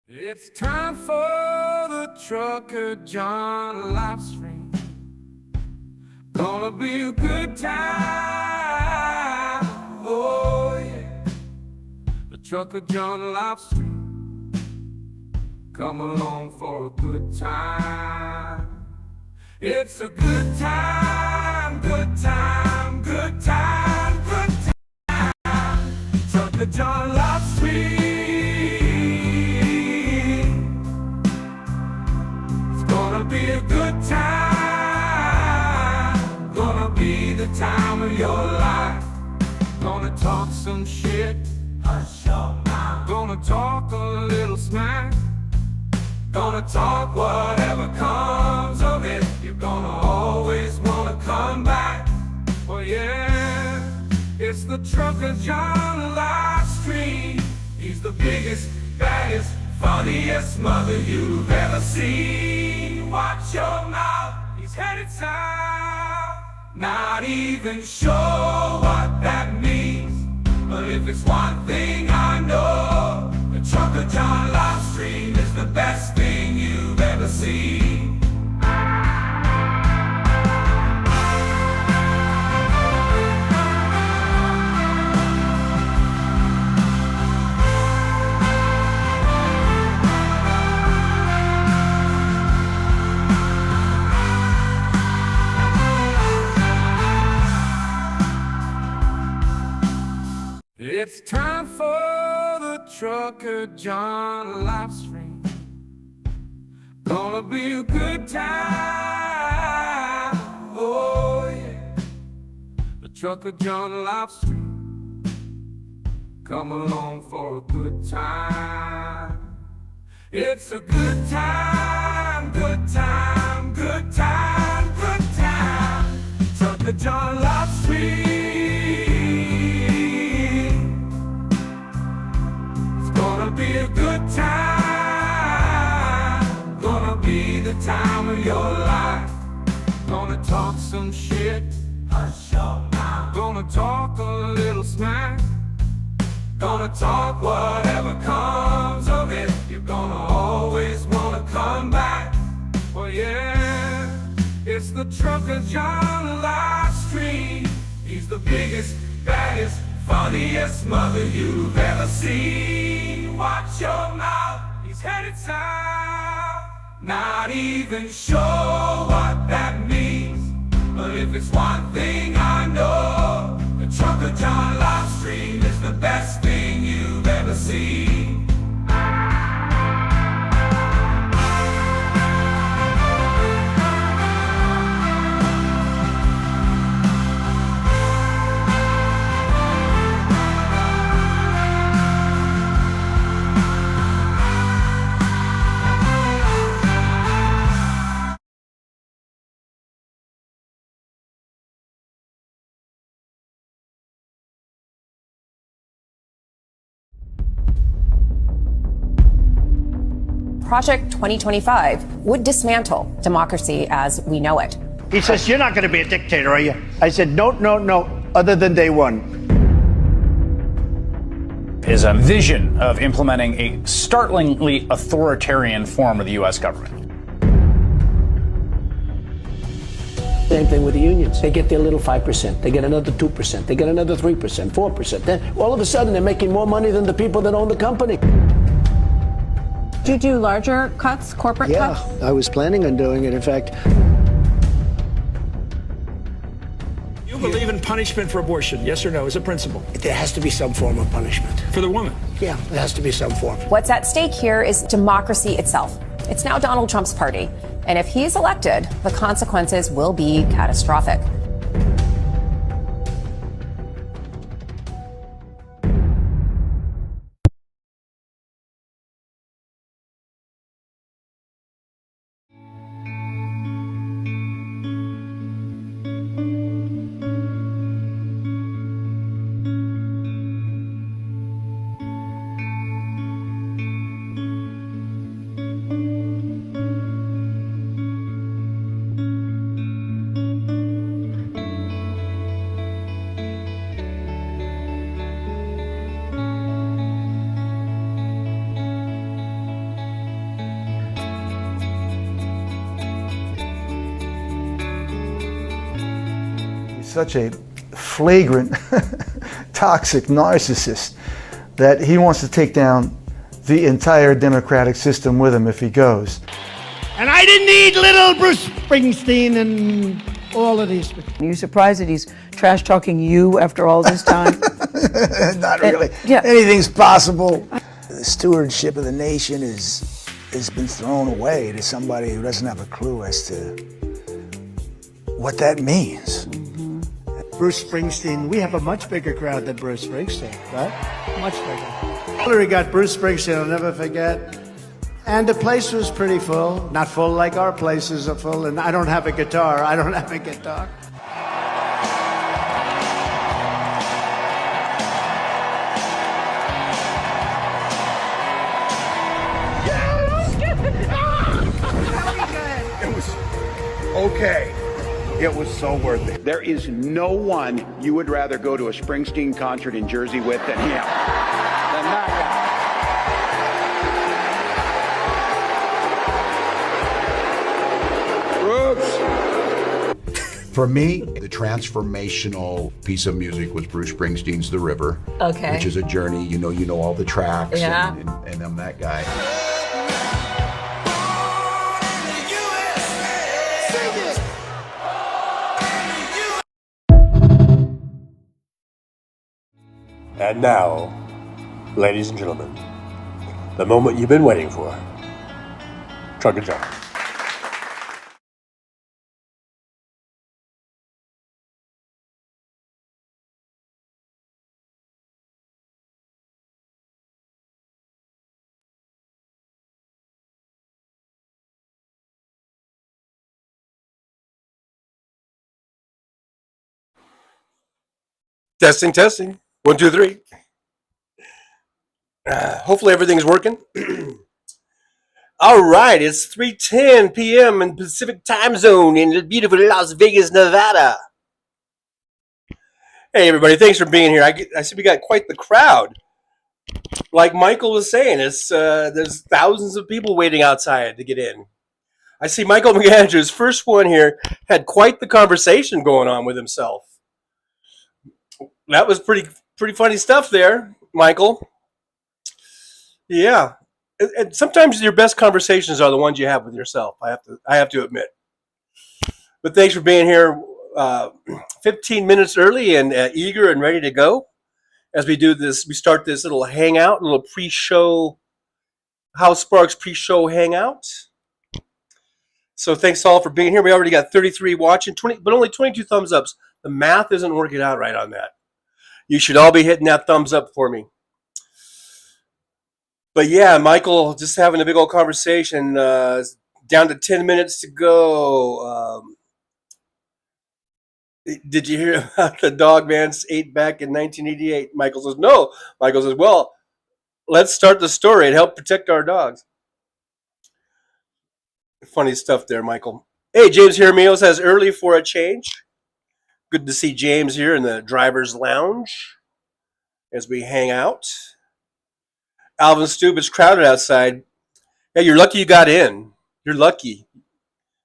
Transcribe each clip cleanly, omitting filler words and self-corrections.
It's time for the trucker John live stream. Gonna be a good time. Oh yeah. The trucker John live stream. Come along for a good time. It's a good time, good time, good time, good time. Trucker John live stream. Be a good time, gonna be the time of your life. Gonna talk some shit, hush your mouth. Gonna talk a little smack. Gonna talk whatever comes of it. You're gonna always wanna come back. Oh yeah, it's the trucker John live stream. He's the biggest, baddest, funniest mother you've ever seen. Watch your mouth, he's headed south. Not even sure what that means, but if it's one thing I know, the trucker John live stream is the best thing you've ever seen. It's time for the trucker John live stream. Gonna be a good time. Oh yeah. The trucker John live stream. Come along for a good time. It's a good time, good time, good time, good time. Trucker John live stream. Be a good time, gonna be the time of your life. Gonna talk some shit, hush your mouth. Gonna talk a little smack. Gonna talk whatever comes of it. You're gonna always wanna come back. Well yeah, it's the trucker John live stream. He's the biggest, baddest, funniest mother you've ever seen. Watch your mouth, he's headed south. Not even sure what that means, but if it's one thing I know, the trucker John live stream is the best thing you've ever seen. Project 2025 would dismantle democracy as we know it. He says, "You're not going to be a dictator, are you?" I said, no, other than day one. Is a vision of implementing a startlingly authoritarian form of the U.S. government. Same thing with the unions. They get their little 5%. They get another 2%. They get another 3%, 4%. Then all of a sudden they're making more money than the people that own the company. Do you do larger cuts, corporate cuts? Yeah, I was planning on doing it. In fact, You believe in punishment for abortion, yes or no, as a principle? there has to be some form of punishment. For the woman? Yeah, there has to be some form. What's at stake here is democracy itself. It's now Donald Trump's party. And if he's elected, the consequences will be catastrophic. such a flagrant, toxic narcissist that he wants to take down the entire democratic system with him if he goes. And I didn't need little Bruce Springsteen and all of these. Are you surprised that he's trash talking you after all this time? Not really. Yeah. Anything's possible. The stewardship of the nation has been thrown away to somebody who doesn't have a clue as to what that means. Bruce Springsteen, we have a much bigger crowd than Bruce Springsteen, right? Much bigger. Hillary got Bruce Springsteen, I'll never forget. And the place was pretty full. Not full like our places are full, and I don't have a guitar. It was okay. It was so worth it. There is no one you would rather go to a Springsteen concert in Jersey with than him. Than that guy. Brooks. For me, the transformational piece of music was Bruce Springsteen's The River. Okay. Which is a journey. You know all the tracks. Yeah. And I'm that guy. And now, ladies and gentlemen, the moment you've been waiting for. Trucker John. Testing, testing. 1, 2, 3. Hopefully everything's working. All right, it's 3:10 p.m. in Pacific time zone in the beautiful Las Vegas, Nevada. Hey, everybody, thanks for being here. I see we got quite the crowd. Like Michael was saying, there's thousands of people waiting outside to get in. I see Michael McAndrews, first one here, had quite the conversation going on with himself. That was pretty funny stuff there, Michael. Yeah, and sometimes your best conversations are the ones you have with yourself. I have to admit. But thanks for being here, 15 minutes early and eager and ready to go as we do this. We start this little hangout, little pre-show, House Sparks pre-show hangout. So thanks all for being here. We already got 33 watching, 20, but only 22 thumbs ups. The math isn't working out right on that. You should all be hitting that thumbs up for me. But yeah, Michael, just having a big old conversation. Down to 10 minutes to go. Did you hear about the dog man ate back in 1988? Michael says, no. Michael says, well, let's start the story and help protect our dogs. Funny stuff there, Michael. Hey, James Jaramillo says, early for a change. Good to see James here in the driver's lounge as we hang out. Alvin Stube, it's crowded outside. Yeah, you're lucky you got in. You're lucky.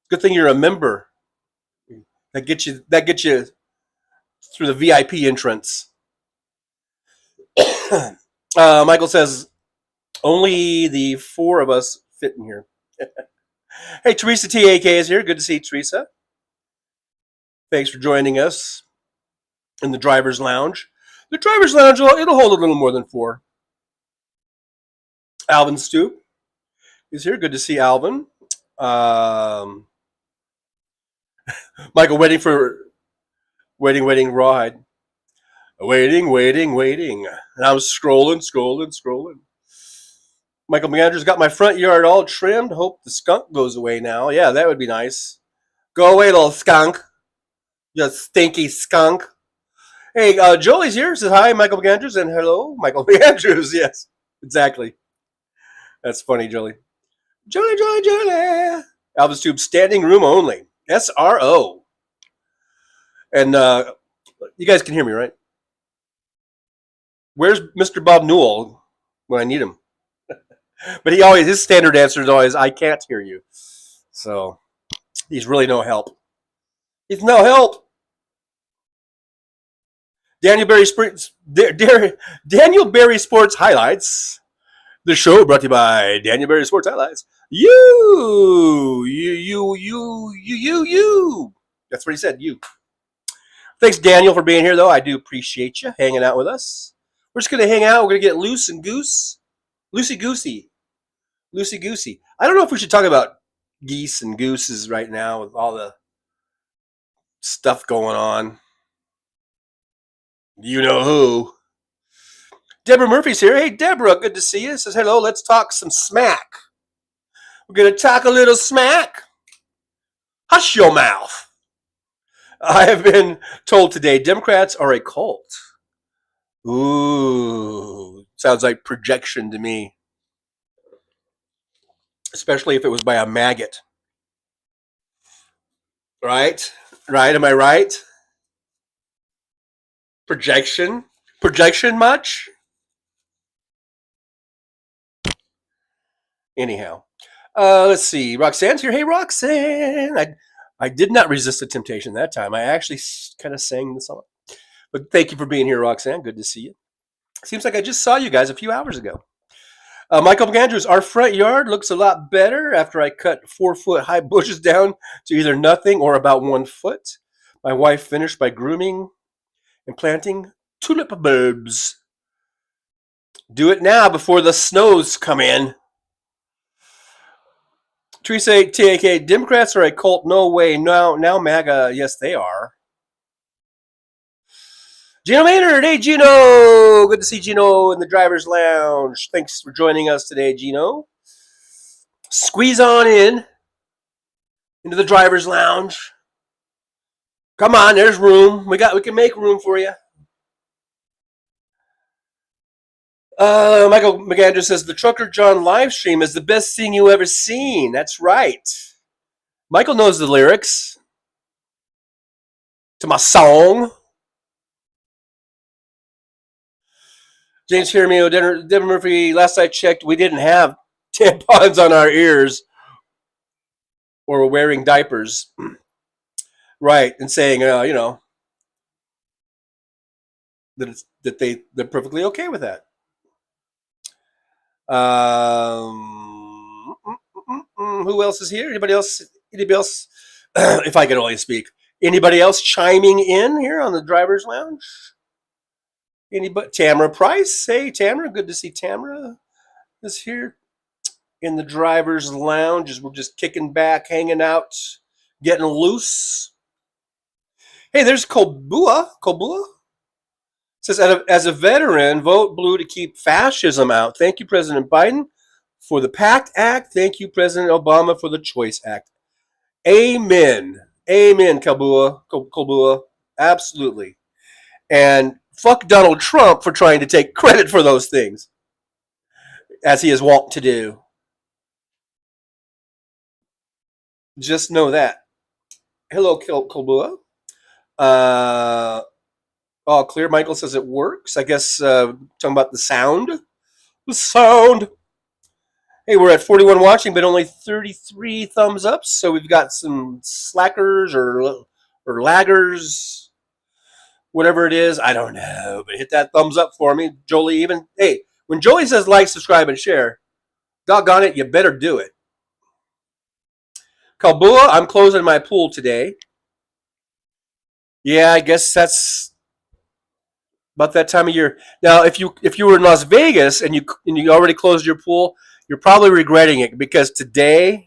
Good thing you're a member. That gets you through the VIP entrance. Michael says, only the 4 of us fit in here. Hey, Teresa TAK is here. Good to see you, Teresa. Thanks for joining us in the driver's lounge. The driver's lounge, it'll hold a little more than 4. Alvin Stoop is here. Good to see Alvin. Michael, waiting, Rawhide. Waiting. And I was scrolling. Michael McAndrews got my front yard all trimmed. Hope the skunk goes away now. Yeah, that would be nice. Go away, little skunk. You stinky skunk. Hey, Jolie's here. Says hi, Michael McAndrews, and hello, Michael McAndrews. Yes, exactly. That's funny, Jolie. Jolie. Alvis Tube, standing room only. SRO. And you guys can hear me, right? Where's Mr. Bob Newell when I need him? But his standard answer is always, I can't hear you. So he's really no help. He's no help. Daniel Berry Sports Highlights. The show brought to you by Daniel Berry Sports Highlights. You. That's what he said, you. Thanks, Daniel, for being here, though. I do appreciate you hanging out with us. We're just going to hang out. We're going to get loosey-goosey. I don't know if we should talk about geese and gooses right now with all the stuff going on. You know who. Deborah Murphy's here. Hey, Deborah, good to see you. Says, hello, let's talk some smack. We're going to talk a little smack. Hush your mouth. I have been told today Democrats are a cult. Ooh, sounds like projection to me. Especially if it was by a maggot. Right? Am I right? Projection much? Anyhow. Let's see. Roxanne's here. Hey, Roxanne. I did not resist the temptation that time. I actually kind of sang the song. But thank you for being here, Roxanne. Good to see you. Seems like I just saw you guys a few hours ago. Michael McAndrews, our front yard looks a lot better after I cut 4-foot high bushes down to either nothing or about 1 foot. My wife finished by grooming and planting tulip bulbs. Do it now before the snows come in. Teresa TAK, Democrats are a cult. No way. Now MAGA, yes, they are. Gino Maynard, hey Gino. Good to see Gino in the driver's lounge. Thanks for joining us today, Gino. Squeeze on into the driver's lounge. Come on, there's room. We can make room for you. Michael McAndrews says the Trucker John live stream is the best thing you ever seen. That's right. Michael knows the lyrics to my song. James Jeremio, Deborah Murphy, last I checked, we didn't have tampons on our ears or were wearing diapers. Right, and saying, that they're perfectly okay with that. Who else is here? Anybody else? If I could only speak. Anybody else chiming in here on the driver's lounge? Anybody? Tamara Price. Hey, Tamara. Good to see Tamara is here in the driver's lounge as we're just kicking back, hanging out, getting loose. Hey, there's Kolbua. Says, as a veteran, vote blue to keep fascism out. Thank you, President Biden, for the PACT Act. Thank you, President Obama, for the Choice Act. Amen. Amen, Kolbua. Absolutely. And fuck Donald Trump for trying to take credit for those things, as he is wont to do. Just know that. Hello, Kolbua. All clear. Michael says it works. I guess talking about the sound. The sound. Hey, we're at 41 watching, but only 33 thumbs up. So we've got some slackers or laggers, whatever it is. I don't know, but hit that thumbs up for me, Jolie. Hey, when Jolie says like, subscribe, and share, doggone it, you better do it. Kalbua, I'm closing my pool today. Yeah, I guess that's about that time of year. Now, if you were in Las Vegas and you already closed your pool, you're probably regretting it, because today,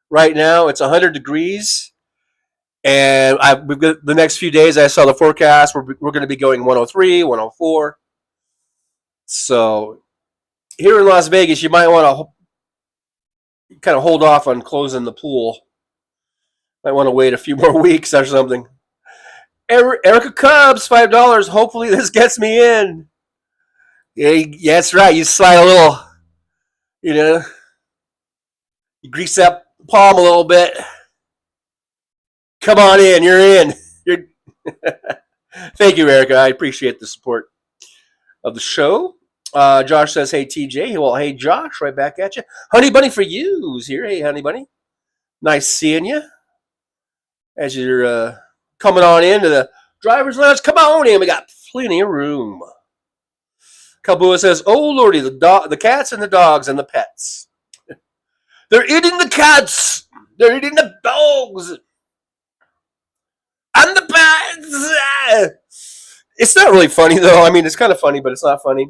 right now, it's 100 degrees, and we've got the next few days. I saw the forecast. We're going to be going 103, 104. So here in Las Vegas, you might want to kind of hold off on closing the pool. Might want to wait a few more weeks or something. Erica Cubs, $5. Hopefully this gets me in. Yeah, that's right. You slide a little, you grease that palm a little bit. Come on in. You're in. Thank you, Erica. I appreciate the support of the show. Josh says, hey, TJ. Well, hey, Josh, right back at you. Honey Bunny for You's here. Hey, Honey Bunny. Nice seeing you as you're coming on into the driver's lounge. Come on in. We got plenty of room. Kalbua says, "Oh lordy, the cats and the dogs and the pets. They're eating the cats. They're eating the dogs and the pets." It's not really funny though. I mean, it's kind of funny, but it's not funny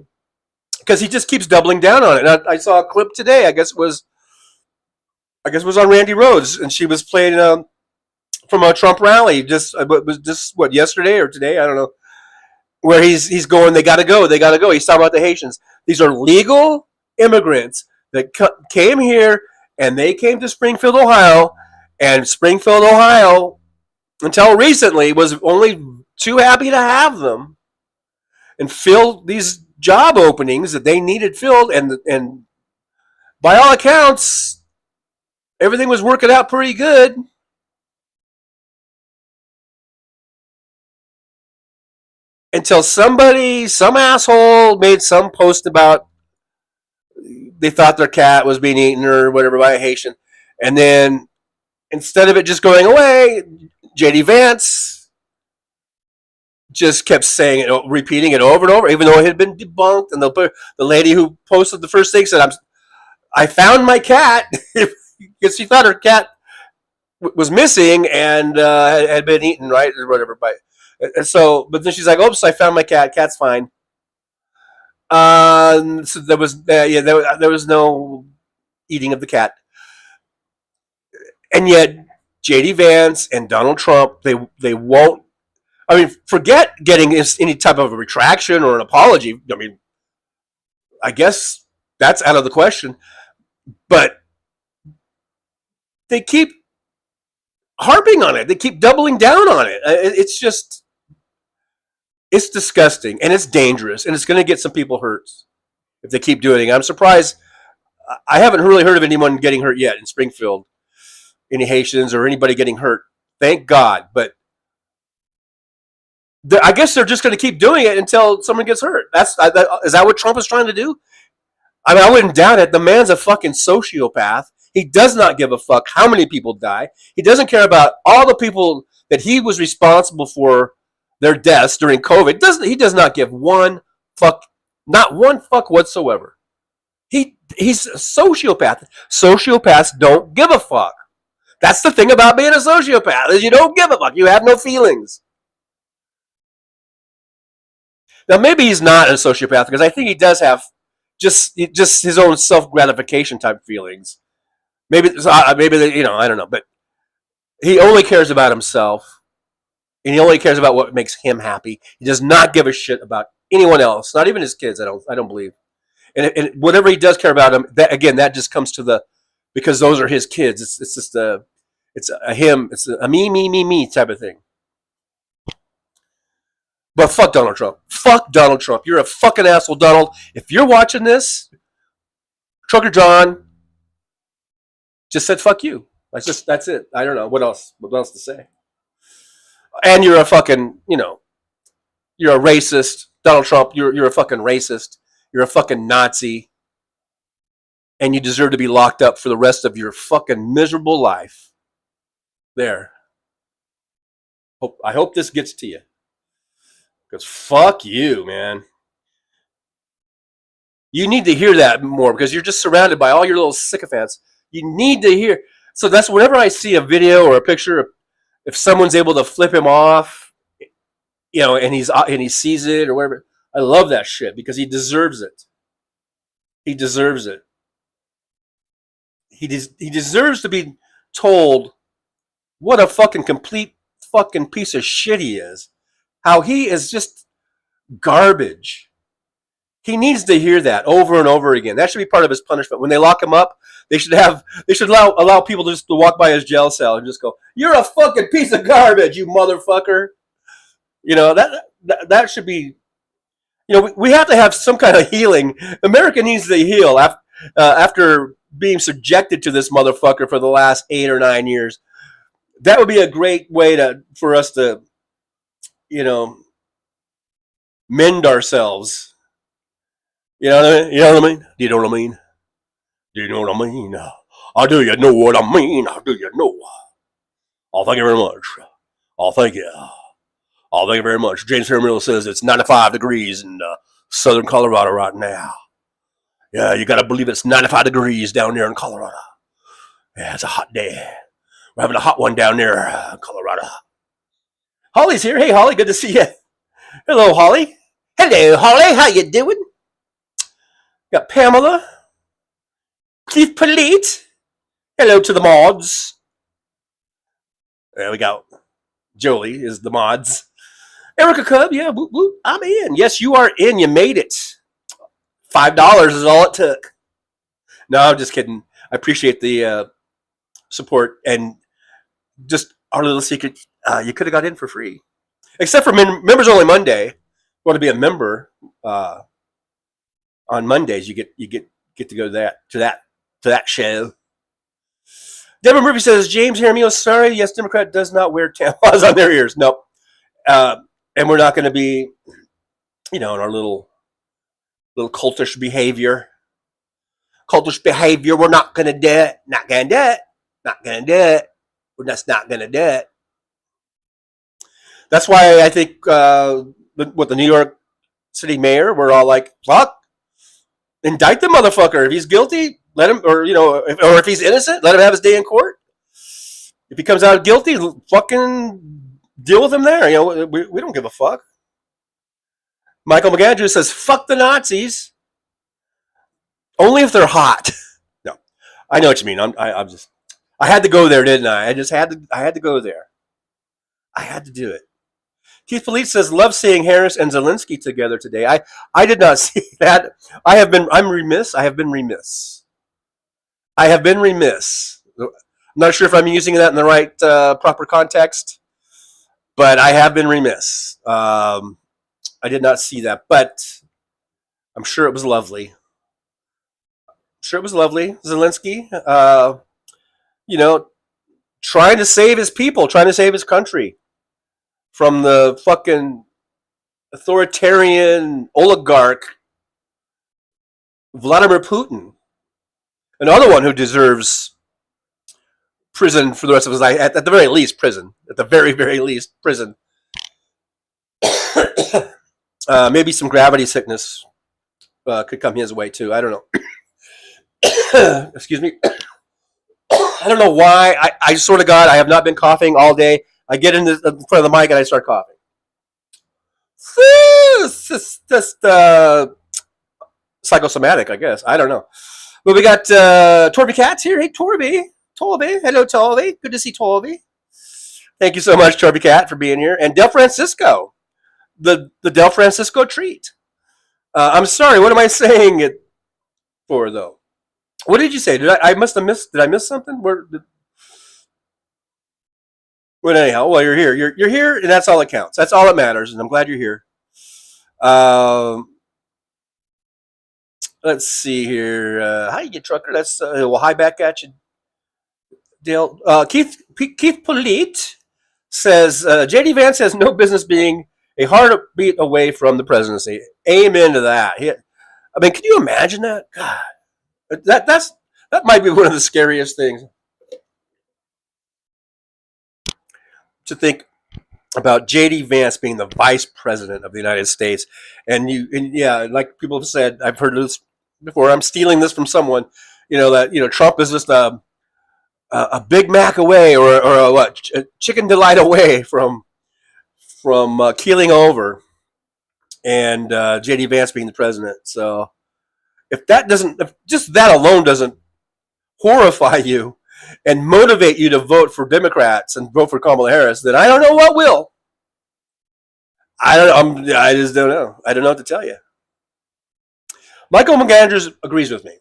because he just keeps doubling down on it. And I saw a clip today. I guess it was on Randy Rhoads, and she was playing from a Trump rally. What, yesterday or today? I don't know. Where he's going, they gotta go. He's talking about the Haitians. These are legal immigrants that came here, and they came to Springfield, Ohio, and Springfield, Ohio, until recently, was only too happy to have them and fill these job openings that they needed filled, and by all accounts, everything was working out pretty good. Until some asshole made some post about they thought their cat was being eaten or whatever by a Haitian. And then instead of it just going away, JD Vance just kept saying it, repeating it over and over, even though it had been debunked. And the lady who posted the first thing said, I found my cat, because she thought her cat was missing and had been eaten, right, or whatever. And so, but then she's like, "Oops, I found my cat. Cat's fine." So there was no eating of the cat, and yet JD Vance and Donald Trump, they won't. I mean, forget getting any type of a retraction or an apology. I mean, I guess that's out of the question. But they keep harping on it. They keep doubling down on it. It's disgusting, and it's dangerous, and it's going to get some people hurt if they keep doing it. I'm surprised. I haven't really heard of anyone getting hurt yet in Springfield, any Haitians or anybody getting hurt. Thank God. But I guess they're just going to keep doing it until someone gets hurt. Is that what Trump is trying to do? I mean, I wouldn't doubt it. The man's a fucking sociopath. He does not give a fuck how many people die. He doesn't care about all the people that he was responsible for their deaths during COVID. He does not give one fuck, not one fuck whatsoever. He's a sociopath. Sociopaths don't give a fuck. That's the thing about being a sociopath, is you don't give a fuck. You have no feelings. Now, maybe he's not a sociopath, because I think he does have just his own self-gratification type feelings. Maybe I don't know, but he only cares about himself. And he only cares about what makes him happy. He does not give a shit about anyone else, not even his kids. I don't believe. And whatever he does care about him, that just comes to because those are his kids. It's just a him. It's a me type of thing. But fuck Donald Trump. Fuck Donald Trump. You're a fucking asshole, Donald. If you're watching this, Trucker John just said fuck you. That's it. I don't know what else to say. And you're a fucking, you're a racist. Donald Trump, you're a fucking racist. You're a fucking Nazi. And you deserve to be locked up for the rest of your fucking miserable life. There. I hope this gets to you. Because fuck you, man. You need to hear that more, because you're just surrounded by all your little sycophants. You need to hear. So that's whenever I see a video or a picture, if someone's able to flip him off, and he sees it or whatever, I love that shit, because he deserves it. He deserves it. He deserves to be told what a fucking complete fucking piece of shit he is. How he is just garbage. He needs to hear that over and over again. That should be part of his punishment. When they lock him up, they should allow people just to walk by his jail cell and just go, "You're a fucking piece of garbage, you motherfucker." That should be. We have to have some kind of healing. America needs to heal after being subjected to this motherfucker for the last 8 or 9 years. That would be a great way for us to, mend ourselves. You know what I mean? You know what I mean? Do you know what I mean? Do you know what I mean? Oh, do you know what I mean? Oh, do you know? Oh, thank you very much. Oh, thank you. Oh, thank you very much. James Hermel says it's 95 degrees in southern Colorado right now. Yeah, you got to believe it's 95 degrees down there in Colorado. Yeah, it's a hot day. We're having a hot one down there in Colorado. Holly's here. Hey, Holly, good to see you. Hello, Holly. Hello, Holly. How you doing? Got Pamela. Keith Polite. Hello to the mods. There we go. Jolie is the mods. Erica Cub, yeah, whoop, whoop, I'm in. Yes, you are in. You made it. $5 is all it took. No, I'm just kidding. I appreciate the support. And just our little secret, you could have got in for free. Except for members only Monday. If you want to be a member on Mondays, you get to go to that show. Deborah Murphy says, James Jaramillo, sorry, yes, Democrat does not wear tampons on their ears. Nope. And we're not going to be, in our little cultish behavior. Cultish behavior, we're not going to do it. Not going to do it. Not going to do it. We're just not going to do it. That's why I think with the New York City mayor, we're all like, fuck, indict the motherfucker. If he's guilty, let him, or if he's innocent, let him have his day in court. If he comes out guilty, fucking deal with him there. We don't give a fuck. Michael McAndrew says, fuck the Nazis. Only if they're hot. No, I know what you mean. I had to go there, didn't I? I had to go there. I had to do it. Keith Philippe says, love seeing Harris and Zelensky together today. I did not see that. I'm remiss. I have been remiss. I'm not sure if I'm using that in the right proper context, but I have been remiss. I did not see that, but I'm sure it was lovely. Zelensky, trying to save his people, trying to save his country from the fucking authoritarian oligarch Vladimir Putin. Another one who deserves prison for the rest of his life. At the very least, prison. At the very, very least, prison. Maybe some gravity sickness could come his way, too. I don't know. Excuse me. I don't know why. I swear to God, I have not been coughing all day. I get in front of the mic and I start coughing. It's just psychosomatic, I guess. I don't know. But we got Torby Katz here. Hey, Torby. Hello, Torby. Good to see Torby. Thank you so much, Torby Cat, for being here. And Del Francisco. The Del Francisco treat. I'm sorry. What am I saying it for, though? What did you say? Did I miss something? Well, anyhow, well, you're here. You're here, and that's all that counts. That's all that matters, and I'm glad you're here. Let's see here. Hi, you trucker. That's hi back at you, Dale. Keith Polite says J.D. Vance has no business being a heartbeat away from the presidency. Amen to that. Can you imagine that? God, that might be one of the scariest things to think about. J.D. Vance being the vice president of the United States, and like people have said, I've heard this before. I'm stealing this from someone, that Trump is just a Big Mac away or a chicken delight away from keeling over, and J.D. Vance being the president. So if just that alone doesn't horrify you and motivate you to vote for Democrats and vote for Kamala Harris, then I don't know what will. I just don't know. I don't know what to tell you. Michael McAndrews agrees with me.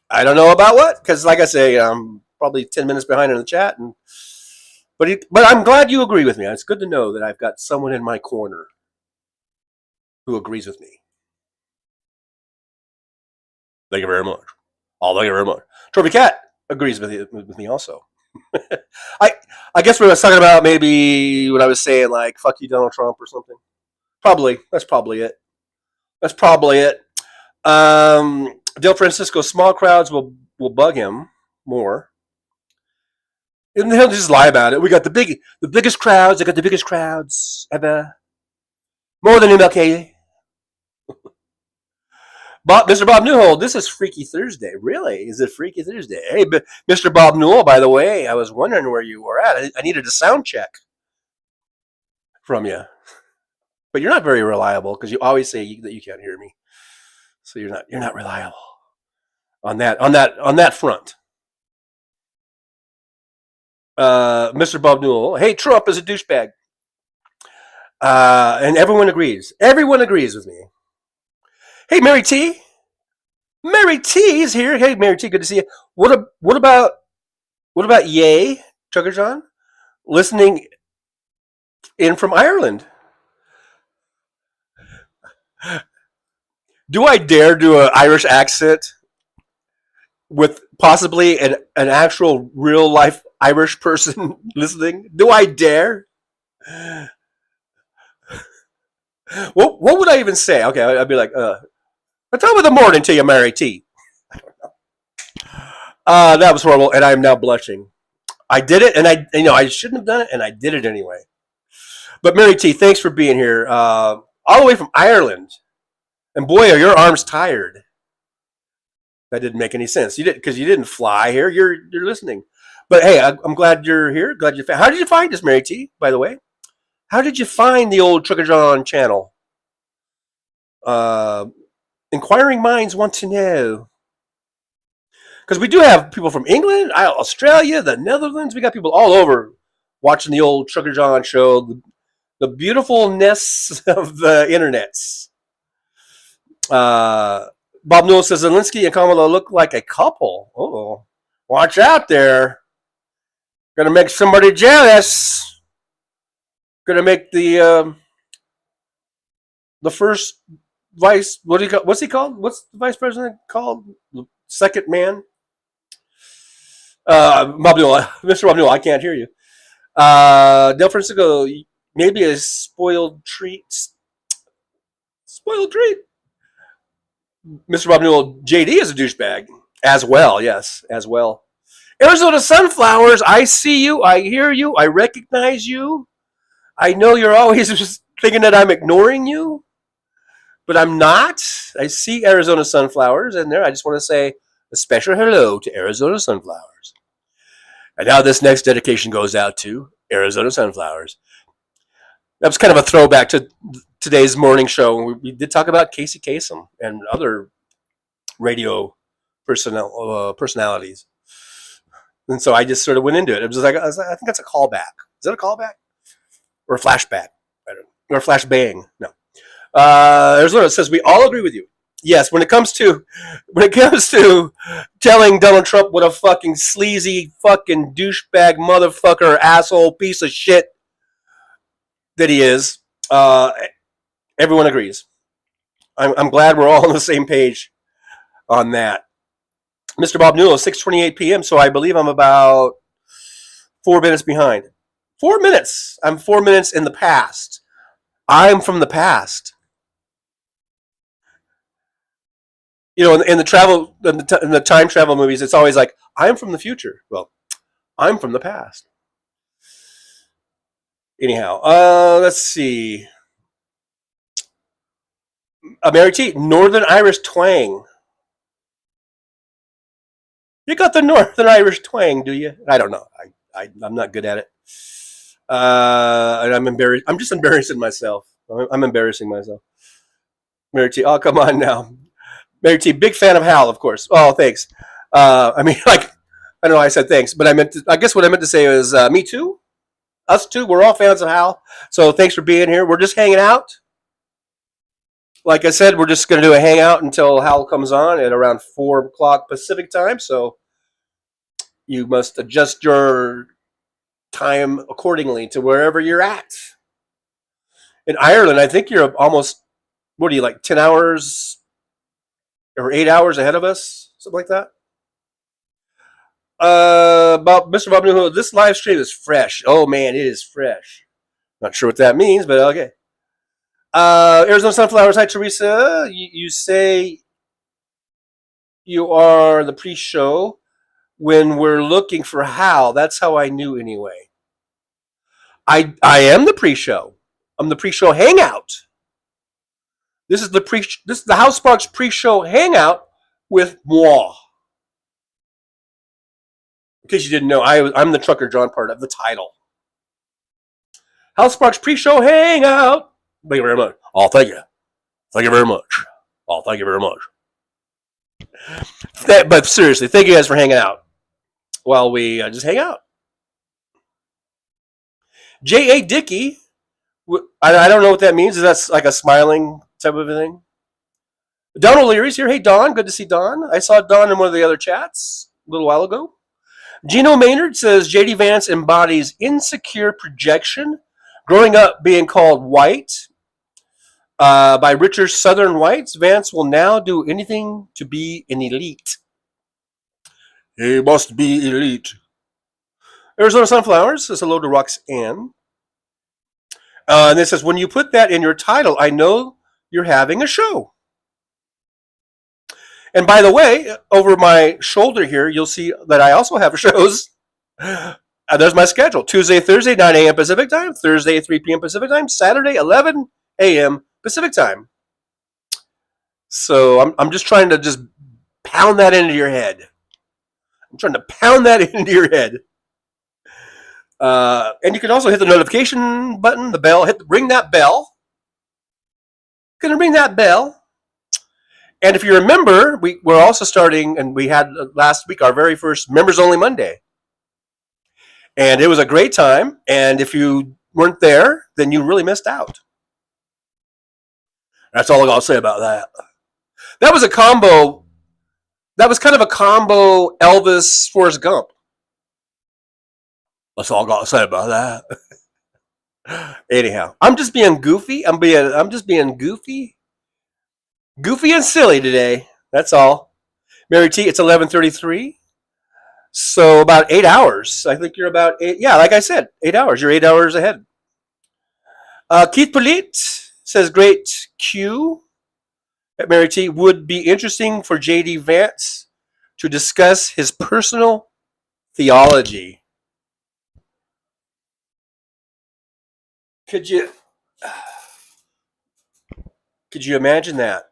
I don't know about what, because like I say, I'm probably 10 minutes behind in the chat, but I'm glad you agree with me. It's good to know that I've got someone in my corner who agrees with me. Thank you very much. Thank you very much. Torby Cat agrees with me also. I guess we were talking about maybe what I was saying, like fuck you, Donald Trump, or something. Probably. That's probably it. Del Francisco, small crowds will bug him more. And they'll just lie about it. We got the biggest crowds. I got the biggest crowds ever. More than MLK. Mr. Bob Newell, this is Freaky Thursday. Really? Is it Freaky Thursday? Hey, Mr. Bob Newell, by the way, I was wondering where you were at. I needed a sound check from you. But you're not very reliable because you always say that you can't hear me. So you're not reliable on that front. Mr. Bob Newell, hey, Trump is a douchebag. And everyone agrees. Everyone agrees with me. Hey, Mary T. Mary T is here. Hey, Mary T, good to see you. What about Yay, Trucker John, listening in from Ireland? Do I dare do an Irish accent with possibly an actual real life Irish person listening? Do I dare? What would I even say? Okay, I'd be like, top of the morning to you, Mary T. That was horrible, and I am now blushing. I did it, and I shouldn't have done it, and I did it anyway. But Mary T, thanks for being here, all the way from Ireland. And boy, are your arms tired. That didn't make any sense. You didn't fly here. You're listening. But hey, I'm glad you're here. Glad you. How did you find us, Mary T? By the way, how did you find the old Trucker John channel? Inquiring minds want to know. Because we do have people from England, Australia, the Netherlands. We got people all over watching the old Trucker John show. The beautifulness of the internets. Bob Newell says Zelensky and Kamala look like a couple. Oh, watch out there. Gonna make somebody jealous. Gonna make the first vice. What's he called? What's the vice president called? The second man. Bob Newell, Mr. Bob Newell, I can't hear you. Del Francisco, maybe a spoiled treat. Spoiled treat. Mr. Bob Newell, JD is a douchebag as well. Yes, as well. Arizona Sunflowers, I see you. I hear you. I recognize you. I know you're always just thinking that I'm ignoring you, but I'm not. I see Arizona Sunflowers in there. I just want to say a special hello to Arizona Sunflowers. And now this next dedication goes out to Arizona Sunflowers. That was kind of a throwback to today's morning show. We did talk about Casey Kasem and other radio personalities. And so I just sort of went into it. It was like, I think that's a callback. Is that a callback? Or a flashback? I don't know. Or a flashbang? No. Arizona says, we all agree with you. Yes, when it comes to telling Donald Trump what a fucking sleazy fucking douchebag motherfucker asshole piece of shit that he is, everyone agrees. I'm glad we're all on the same page on that. Mr. Bob Newell, 6:28 p.m., so I believe I'm about 4 minutes behind. 4 minutes. I'm 4 minutes in the past. I'm from the past. You know, in the time travel movies, it's always like, I'm from the future. Well, I'm from the past. Anyhow, let's see. Mary T, Northern Irish twang. You got the Northern Irish twang, do you? I don't know. I'm not good at it. And I'm embarrassed. I'm just embarrassing myself. I'm embarrassing myself. Mary T, oh, come on now. Mary T, big fan of Hal, of course. Oh, thanks. I mean, like, I don't know why I said thanks, but I guess what I meant to say is me too. Us too. We're all fans of Hal. So thanks for being here. We're just hanging out. Like I said, we're just going to do a hangout until Hal comes on at around 4 o'clock Pacific time. So you must adjust your time accordingly to wherever you're at. In Ireland, I think you're almost, what are you, like 10 hours or 8 hours ahead of us? Something like that. Mr. Bob Newell, this live stream is fresh. Oh, man, it is fresh. Not sure what that means, but okay. Arizona Sunflowers, hi, Teresa. You say you are the pre-show. when we're looking for how. That's how I knew anyway. I am the pre-show. I'm the pre-show hangout. This is the House Sparks pre-show hangout with moi. In case you didn't know, I'm the Trucker John part of the title. House Sparks pre-show hangout. Thank you very much. Oh, thank you. Thank you very much. Oh, thank you very much. But seriously, thank you guys for hanging out while we just hang out. J.A. Dickey, I don't know what that means. Is that like a smiling type of a thing? Don O'Leary's here. Hey, Don. Good to see Don. I saw Don in one of the other chats a little while ago. Gino Maynard says J.D. Vance embodies insecure projection, growing up being called white by richer Southern whites. Vance will now do anything to be an elite. He must be elite. Arizona Sunflowers says hello to Roxanne. And it says, when you put that in your title, I know you're having a show. And by the way, over my shoulder here, you'll see that I also have shows. There's my schedule. Tuesday, Thursday, 9 a.m. Pacific time. Thursday, 3 p.m. Pacific time. Saturday, 11 a.m. Pacific time. So I'm just trying to just pound that into your head. I'm trying to pound that into your head. And you can also hit the notification button, the bell, ring that bell. Gonna ring that bell. And if you remember, we're also starting, and we had last week our very first Members Only Monday. And it was a great time. And if you weren't there, then you really missed out. That's all I gotta say about that. That was a combo. That was kind of a combo Elvis Forrest Gump. That's all I gotta say about that. Anyhow, I'm just being goofy. I'm just being goofy and silly today. That's all. Mary T, it's 11:33. So about 8 hours. I think you're about 8. Yeah, like I said, 8 hours. You're 8 hours ahead. Keith Polite says, great Q at Mary T. Would be interesting for J.D. Vance to discuss his personal theology. Could you imagine that?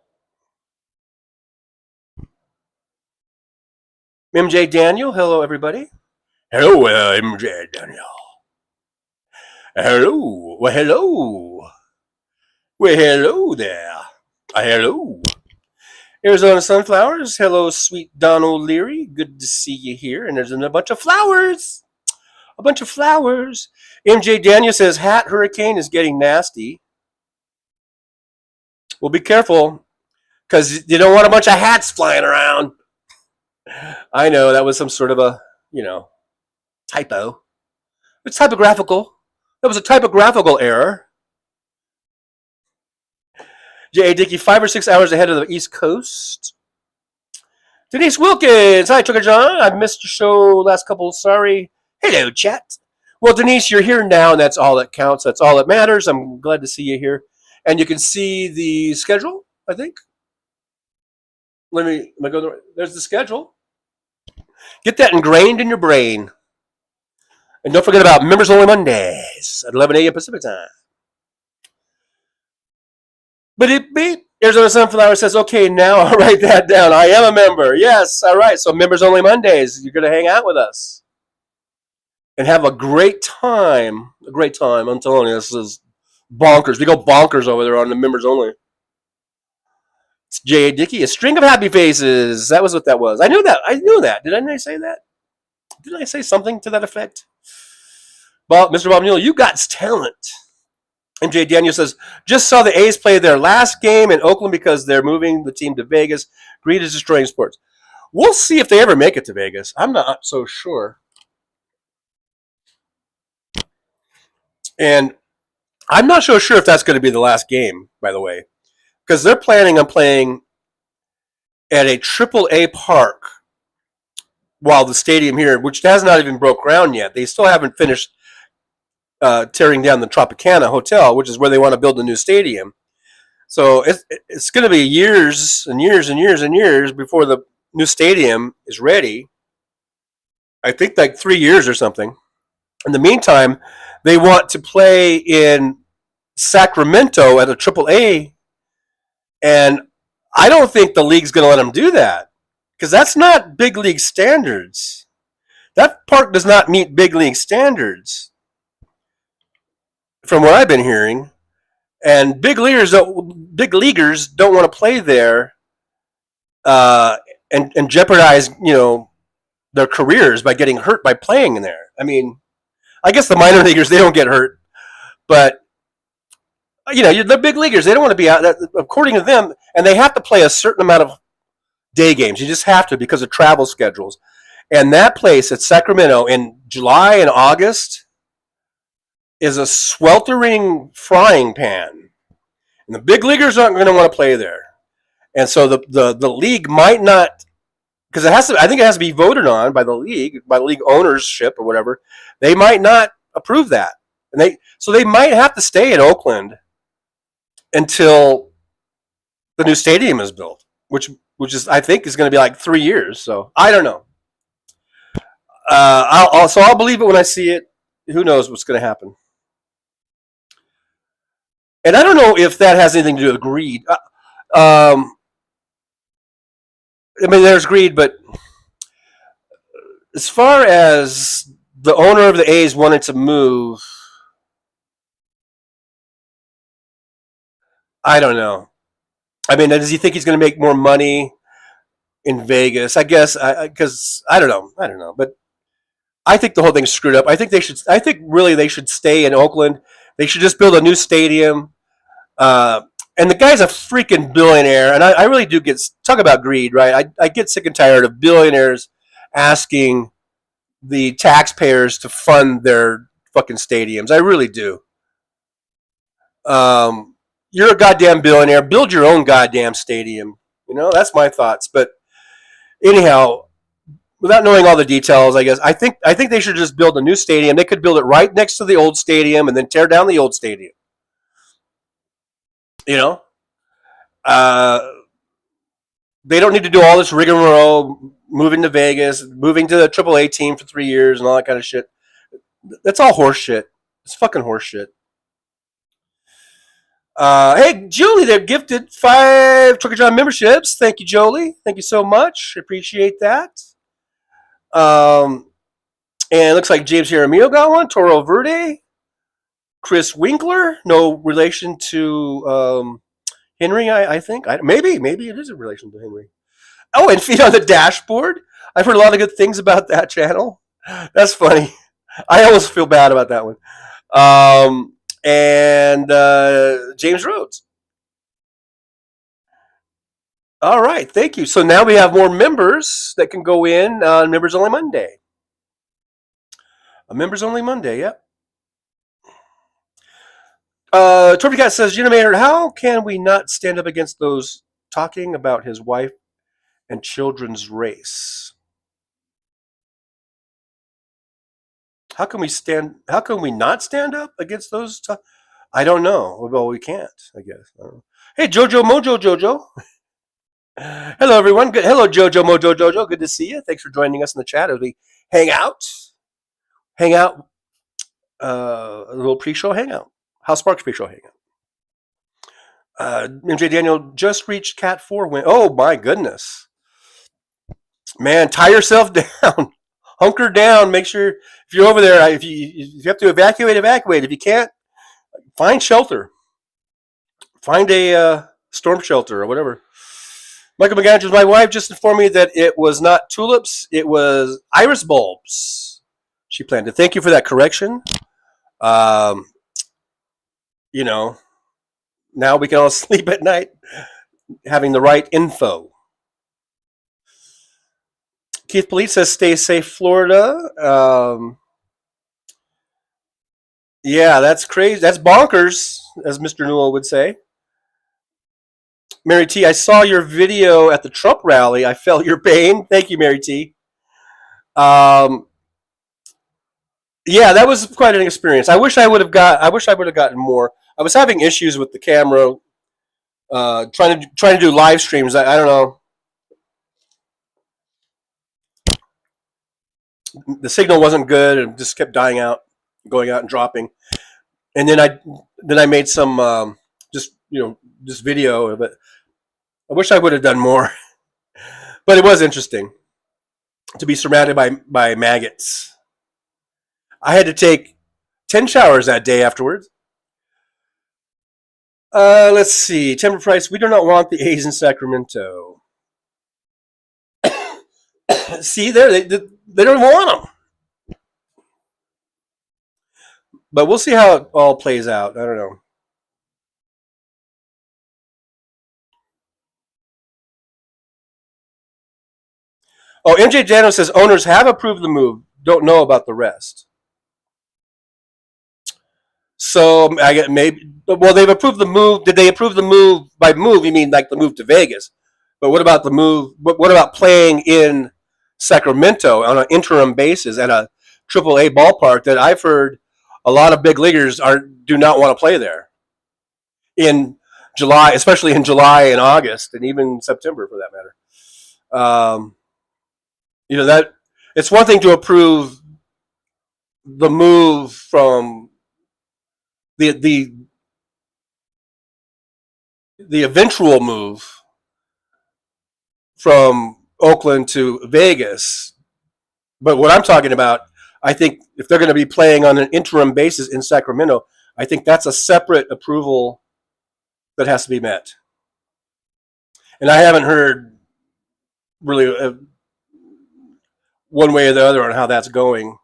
MJ Daniel, hello everybody. Hello, MJ Daniel. Hello. Well, hello. Well, hello there. Hello. Arizona Sunflowers, hello, sweet Don O'Leary. Good to see you here. And there's a bunch of flowers. A bunch of flowers. MJ Daniel says, Hat Hurricane is getting nasty. Well, be careful, because you don't want a bunch of hats flying around. I know, that was some sort of a, typo. It's typographical. That was a typographical error. J.A. Dickey, 5 or 6 hours ahead of the East Coast. Denise Wilkins. Hi, Trucker John. I missed your show last couple. Sorry. Hello, chat. Well, Denise, you're here now, and that's all that counts. That's all that matters. I'm glad to see you here. And you can see the schedule, I think. Let me go there. There's the schedule. Get that ingrained in your brain. And don't forget about Members Only Mondays at 11 a.m. Pacific time. But Arizona Sunflower says, okay, now I'll write that down. I am a member. Yes, all right. So Members Only Mondays, you're going to hang out with us. And have a great time. A great time. I'm telling you, this is bonkers. We go bonkers over there on the Members Only. It's J.A. Dickey, a string of happy faces. That was what that was. I knew that. Didn't I say that? Didn't I say something to that effect? Well, Mr. Bob Newell, you got talent. MJ Daniel says, just saw the A's play their last game in Oakland because they're moving the team to Vegas. Greed is destroying sports. We'll see if they ever make it to Vegas. I'm not so sure. And I'm not so sure if that's going to be the last game, by the way, because they're planning on playing at a AAA park while the stadium here, which has not even broke ground yet, they still haven't finished tearing down the Tropicana Hotel, which is where they want to build a new stadium. So it's going to be years and years and years and years before the new stadium is ready. I think like 3 years or something. In the meantime, they want to play in Sacramento at a AAA, and I don't think the league's going to let them do that because that's not big league standards. That park does not meet big league standards, from what I've been hearing. And big leaguers don't want to play there and jeopardize their careers by getting hurt by playing in there. I mean, I guess the minor leaguers, they don't get hurt, but the big leaguers, they don't want to be out. According to them, and they have to play a certain amount of day games. You just have to because of travel schedules. And that place at Sacramento in July and August is a sweltering frying pan, and the big leaguers aren't going to want to play there. And so the league might not, because I think it has to be voted on by the league ownership or whatever. They might not approve that, and they might have to stay in Oakland until the new stadium is built, which is I think is going to be like 3 years. So I don't know. I'll believe it when I see it. Who knows what's going to happen? And I don't know if that has anything to do with greed. I mean, there's greed, but as far as the owner of the A's wanted to move, I don't know. I mean, does he think he's going to make more money in Vegas? I guess because I don't know. But I think the whole thing's screwed up. I think really they should stay in Oakland. They should just build a new stadium. And the guy's a freaking billionaire, and I really do talk about greed, right? I get sick and tired of billionaires asking the taxpayers to fund their fucking stadiums. I really do. You're a goddamn billionaire. Build your own goddamn stadium. That's my thoughts. But anyhow, without knowing all the details, I guess I think they should just build a new stadium. They could build it right next to the old stadium and then tear down the old stadium. They don't need to do all this rigmarole, moving to Vegas, moving to the AAA team for 3 years and all that kind of shit. That's all horse shit. It's fucking horse shit. Hey, Julie, they've gifted 5 Trucker John memberships. Thank you, Jolie. Thank you so much. Appreciate that. And it looks like James Jaramillo got one. Toro Verde. Chris Winkler. No relation to Henry, I think. Maybe it is in relation to Henry. Oh, and Feet on the Dashboard. I've heard a lot of good things about that channel. That's funny. I always feel bad about that one. And James Rhodes. All right, thank you. So now we have more members that can go in on Members Only Monday. A Members Only Monday, yep. Torby Cat says, Maynard, how can we not stand up against those talking about his wife and children's race? How can we not stand up against those? I don't know. Well, we can't, I guess. I don't know. Hey, Jojo Mojo Jojo. Hello, everyone. Good. Hello, Jojo Mojo Jojo. Good to see you. Thanks for joining us in the chat as we hang out. A little pre-show hangout. House Sparks pre-show hangout. MJ Daniel just reached Cat 4 win. Oh, my goodness. Man, tie yourself down. Hunker down. Make sure if you're over there, if you have to evacuate. If you can't, find shelter. Find a storm shelter or whatever. Michael McAndrews, my wife just informed me that it was not tulips, it was iris bulbs she planted. Thank you for that correction. Now we can all sleep at night having the right info. Keith Police says, stay safe, Florida. Yeah, that's crazy. That's bonkers, as Mr. Newell would say. Mary T, I saw your video at the Trump rally. I felt your pain. Thank you, Mary T. Yeah, that was quite an experience. I wish I would have gotten more. I was having issues with the camera, trying to do live streams. I don't know. the signal wasn't good and just kept dying out, going out and dropping. And then I made some just video of it. I wish I would have done more, but it was interesting to be surrounded by maggots. I had to take 10 showers that day afterwards. Let's see. Timber Price, we do not want the A's in Sacramento. See, they don't want them. But we'll see how it all plays out. I don't know. Oh, MJ Dano says owners have approved the move. Don't know about the rest. So I get maybe. Well, they've approved the move. Did they approve the move? By move, you mean like the move to Vegas? But what about the move? What about playing in Sacramento on an interim basis at a AAA ballpark that I've heard a lot of big leaguers do not want to play there in July, especially in July and August, and even September for that matter. That it's one thing to approve the move from the eventual move from Oakland to Vegas, but what I'm talking about, I think if they're going to be playing on an interim basis in Sacramento, I think that's a separate approval that has to be met. And I haven't heard really one way or the other on how that's going,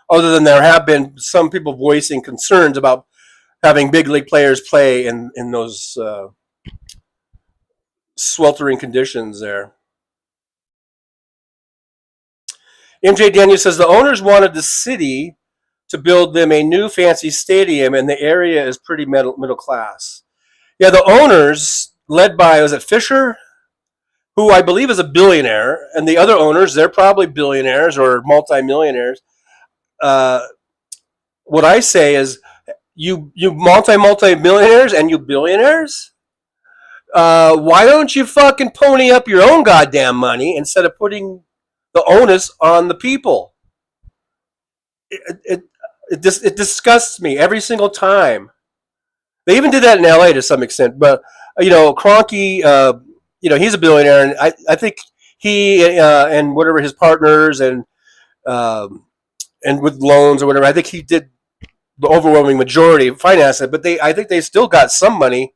other than there have been some people voicing concerns about having big league players play in those sweltering conditions there. MJ Daniel says the owners wanted the city to build them a new fancy stadium, and the area is pretty middle class. Yeah, the owners, led by, was it Fisher, who I believe is a billionaire, and the other owners, they're probably billionaires or multimillionaires. What I say is, you multi-millionaires and you billionaires, why don't you fucking pony up your own goddamn money instead of putting the onus on the people? It disgusts me every single time. They even did that in LA to some extent, but Kroenke, he's a billionaire, and I think he and whatever his partners and with loans or whatever, I think he did the overwhelming majority of finance it, but I think they still got some money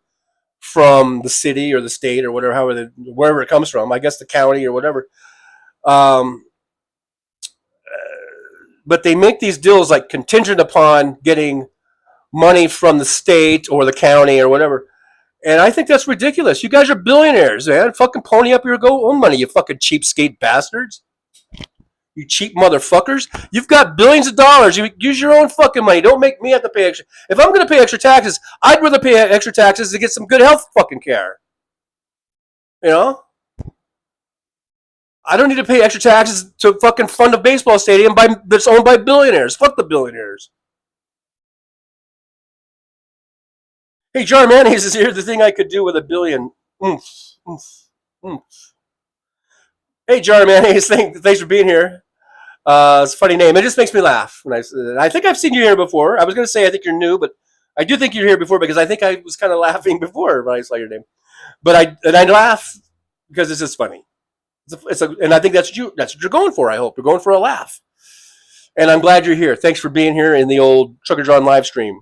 from the city or the state or whatever, wherever it comes from. I guess the county or whatever. But they make these deals like contingent upon getting money from the state or the county or whatever. And I think that's ridiculous. You guys are billionaires, man. Fucking pony up your own money, you fucking cheapskate bastards. You cheap motherfuckers. You've got billions of dollars. You use your own fucking money. Don't make me have to pay extra. If I'm going to pay extra taxes, I'd rather pay extra taxes to get some good health fucking care. I don't need to pay extra taxes to fucking fund a baseball stadium that's owned by billionaires. Fuck the billionaires. Hey, Jar Mayonnaise is here. The thing I could do with $1 billion. Oomph, oomph, oomph. Hey, Jar Mayonnaise. Thanks for being here. It's a funny name. It just makes me laugh. I think I've seen you here before. I was going to say I think you're new, but I do think you're here before because I think I was kind of laughing before when I saw your name. But I laugh because it's just funny. And I think that's what you're going for. I hope you're going for a laugh. And I'm glad you're here. Thanks for being here in the old Trucker John live stream,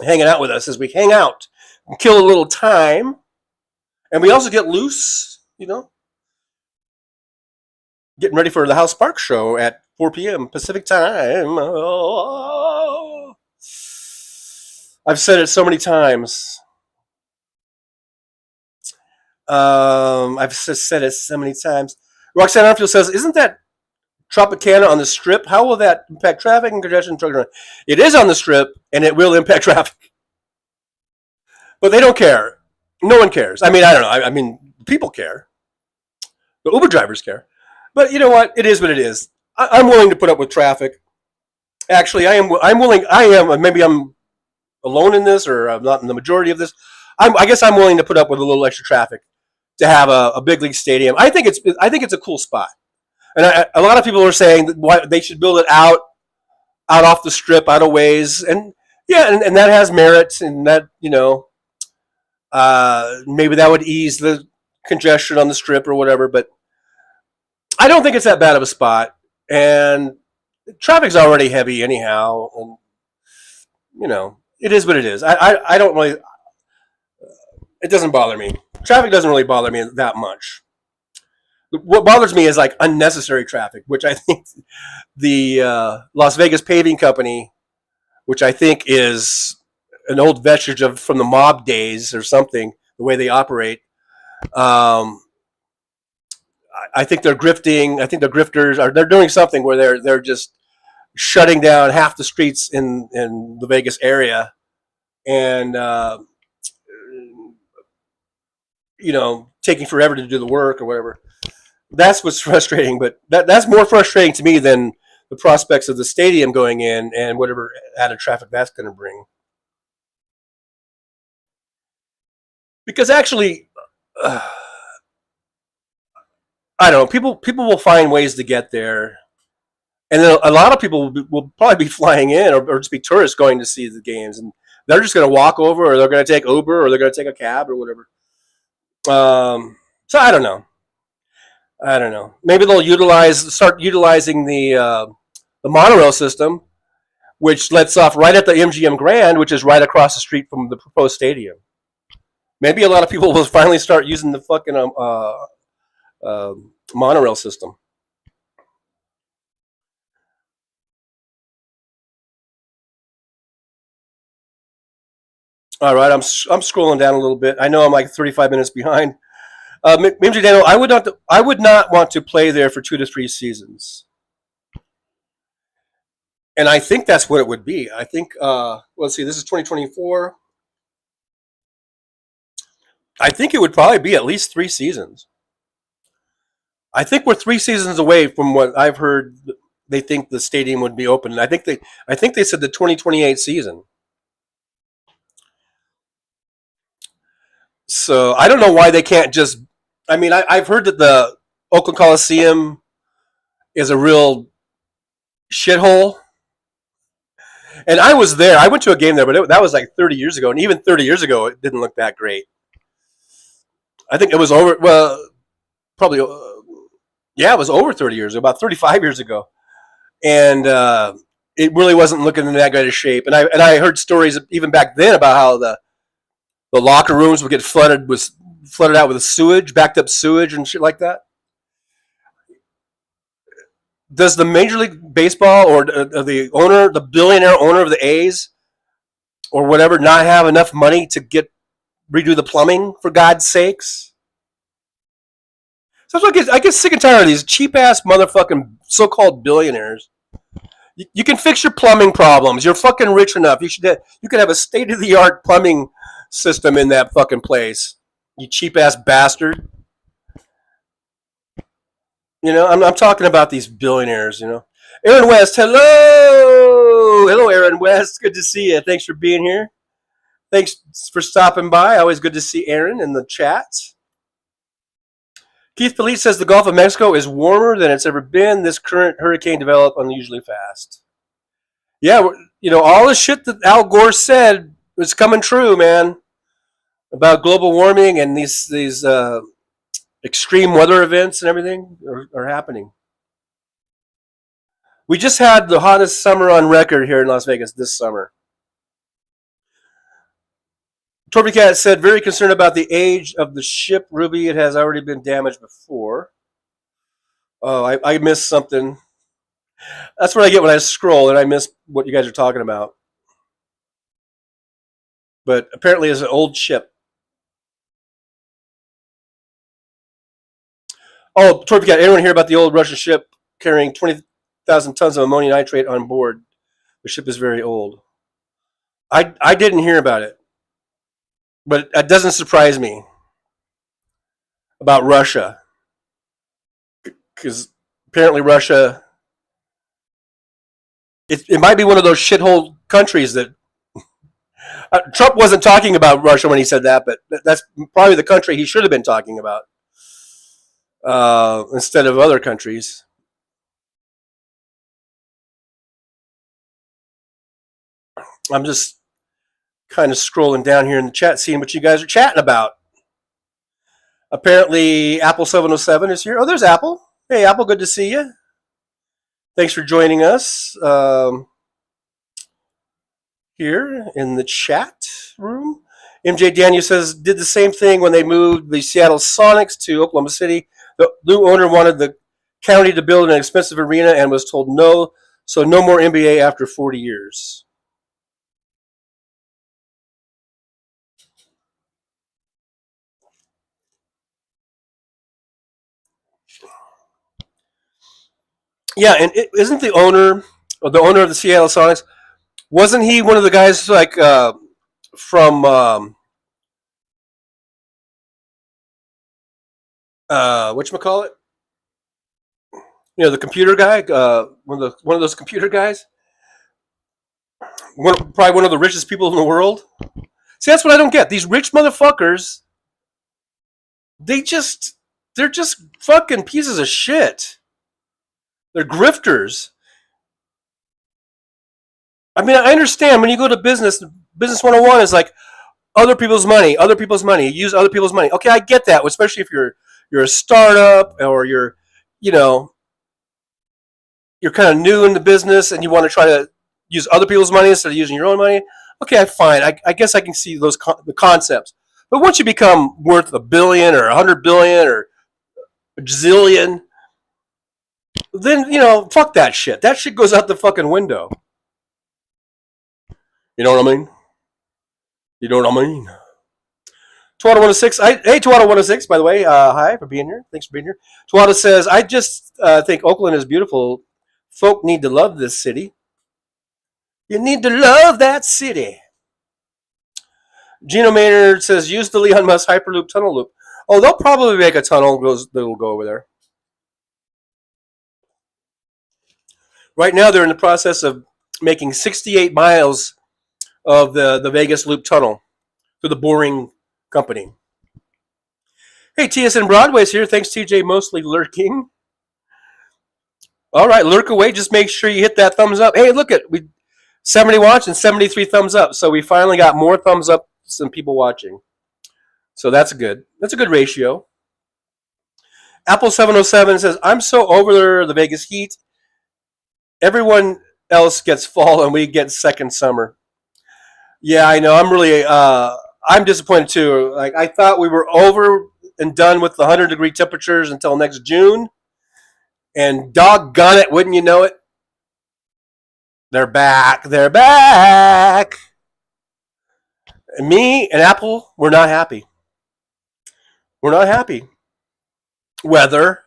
hanging out with us as we hang out and kill a little time, and we also get loose. Getting ready for the House Spark show at 4 p.m. Pacific time. Oh. I've said it so many times. I've said it so many times. Roxanne Arfield says, isn't that Tropicana on the Strip? How will that impact traffic and congestion? It is on the Strip, and it will impact traffic. But they don't care. No one cares. I mean, I don't know. I mean, people care. The Uber drivers care. But you know what? It is what it is. I'm willing to put up with traffic. Actually, I'm willing. Maybe I'm alone in this, or I'm not in the majority of this. I guess I'm willing to put up with a little extra traffic to have a big league stadium. I think it's a cool spot. And a lot of people are saying that why they should build it out off the strip, out of ways, and yeah, and that has merit, and that maybe that would ease the congestion on the strip or whatever. But I don't think it's that bad of a spot, and traffic's already heavy anyhow, and it is what it is. I don't really. It doesn't bother me. Traffic doesn't really bother me that much. What bothers me is like unnecessary traffic, which I think the Las Vegas Paving Company, which I think is an old vestige from the mob days or something, the way they operate. I think they're grifting. I think the grifters they're doing something where they're just shutting down half the streets in the Vegas area, and taking forever to do the work or whatever. That's what's frustrating, but that's more frustrating to me than the prospects of the stadium going in and whatever added traffic that's going to bring. Because actually, I don't know, people will find ways to get there, and then a lot of people will probably be flying in or just be tourists going to see the games, and they're just going to walk over, or they're going to take Uber, or they're going to take a cab or whatever. So I don't know. Maybe they'll start utilizing the monorail system, which lets off right at the MGM Grand, which is right across the street from the proposed stadium. Maybe a lot of people will finally start using the fucking monorail system. All right, I'm scrolling down a little bit. I know I'm like 35 minutes behind. MJ Daniel, I would not want to play there for 2 to 3 seasons, and I think that's what it would be. I think let's see, this is 2024. I think it would probably be at least 3 seasons. I think we're 3 seasons away from what I've heard. They think the stadium would be open, and I think they said the 2028 season. So I don't know why they can't just. I mean, I've heard that the Oakland Coliseum is a real shithole, and I was there. I went to a game there, but that was like 30 years ago, and even 30 years ago, it didn't look that great. I think it was over. Well, probably, yeah, it was over 30 years ago, about 35 years ago, and it really wasn't looking in that great of shape. And I heard stories even back then about how the locker rooms would get flooded out with sewage, backed up sewage and shit like that. Does the Major League Baseball or the billionaire owner of the A's or whatever not have enough money to redo the plumbing, for God's sakes? So I get sick and tired of these cheap ass motherfucking so-called billionaires. You can fix your plumbing problems. You're fucking rich enough. You could have a state-of-the-art plumbing system in that fucking place. You cheap ass bastard. I'm talking about these billionaires. Aaron West, hello, Aaron West. Good to see you. Thanks for being here. Thanks for stopping by. Always good to see Aaron in the chat. Keith Polite says the Gulf of Mexico is warmer than it's ever been. This current hurricane developed unusually fast. Yeah, all the shit that Al Gore said was coming true, man. About global warming and these extreme weather events and everything are happening. We just had the hottest summer on record here in Las Vegas this summer. Torby Cat said, very concerned about the age of the ship, Ruby. It has already been damaged before. Oh, I missed something. That's what I get when I scroll and I miss what you guys are talking about. But apparently it's an old ship. Oh, Torby Cat, anyone hear about the old Russian ship carrying 20,000 tons of ammonium nitrate on board? The ship is very old. I didn't hear about it. But it doesn't surprise me about Russia. Because apparently Russia, it might be one of those shithole countries that... Trump wasn't talking about Russia when he said that, but that's probably the country he should have been talking about instead of other countries. I'm just kind of scrolling down here in the chat, seeing what you guys are chatting about. Apparently, Apple 707 is here. Oh, there's Apple. Hey, Apple, good to see you. Thanks for joining us here in the chat room. MJ Daniel says, did the same thing when they moved the Seattle Sonics to Oklahoma City. The new owner wanted the county to build an expensive arena and was told no, so no more NBA after 40 years. Yeah, and isn't the owner of the Seattle Sonics, wasn't he one of the guys like from whatchamacallit? You know, the computer guy, one of those computer guys? Probably one of the richest people in the world. See, that's what I don't get. These rich motherfuckers, they're just fucking pieces of shit. They're grifters. I mean, I understand when you go to business 101 is like other people's money, use other people's money. Okay, I get that, especially if you're a startup or you're kind of new in the business and you want to try to use other people's money instead of using your own money. Okay, fine. I guess I can see the concepts. But once you become worth $1 billion or $100 billion or a gazillion, then, fuck that shit. That shit goes out the fucking window. You know what I mean? You know what I mean? Tuata 106. Hey, Tuata 106, by the way. Hi for being here. Thanks for being here. Tuata says, I just think Oakland is beautiful. Folk need to love this city. You need to love that city. Gino Maynard says, use the Elon Musk Hyperloop tunnel loop. Oh, they'll probably make a tunnel that'll go over there. Right now, they're in the process of making 68 miles of the Vegas Loop tunnel through the Boring Company. Hey, TSN Broadway's here. Thanks, TJ, mostly lurking. All right, lurk away. Just make sure you hit that thumbs up. Hey, look at 70 watch and 73 thumbs up. So we finally got more thumbs up than people watching. So that's good. That's a good ratio. Apple 707 says, I'm so over the Vegas heat. Everyone else gets fall and we get second summer. Yeah, I know. I'm really I'm disappointed too. Like, I thought we were over and done with the 100-degree temperatures until next June. And doggone it, wouldn't you know it? They're back. They're back. And me and Apple, we're not happy. We're not happy. Weather.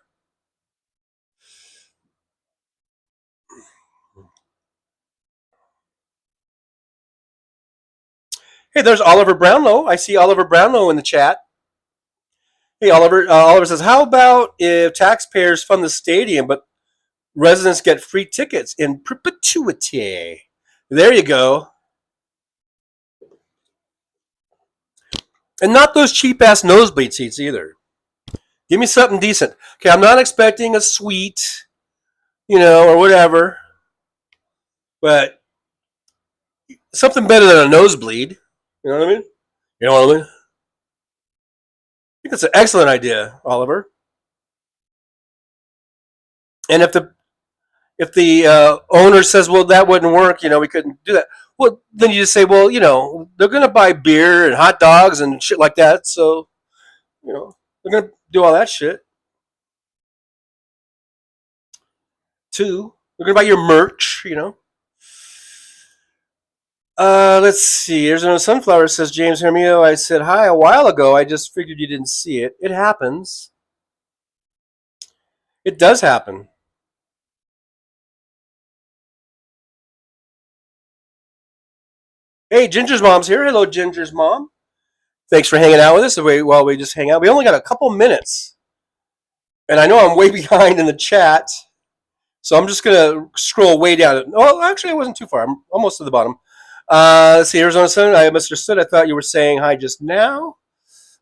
Hey, there's Oliver Brownlow. I see Oliver Brownlow in the chat. Hey, Oliver. Oliver says, how about if taxpayers fund the stadium, but residents get free tickets in perpetuity? There you go. And not those cheap-ass nosebleed seats either. Give me something decent. Okay, I'm not expecting a suite, or whatever. But something better than a nosebleed. You know what I mean? You know what I mean? I think that's an excellent idea, Oliver. And if the owner says, well, that wouldn't work, we couldn't do that. Well, then you just say, well, they're going to buy beer and hot dogs and shit like that. So, they're going to do all that shit. Too. They're going to buy your merch, Let's see. There's another sunflower says, James Hermio, I said hi a while ago. I just figured you didn't see it. It happens. It does happen. Hey, Ginger's mom's here. Hello, Ginger's mom. Thanks for hanging out with us while we just hang out. We only got a couple minutes. And I know I'm way behind in the chat. So I'm just going to scroll way down. Oh, actually, I wasn't too far. I'm almost to the bottom. Let's see, Arizona Sun. I misunderstood. I thought you were saying hi just now.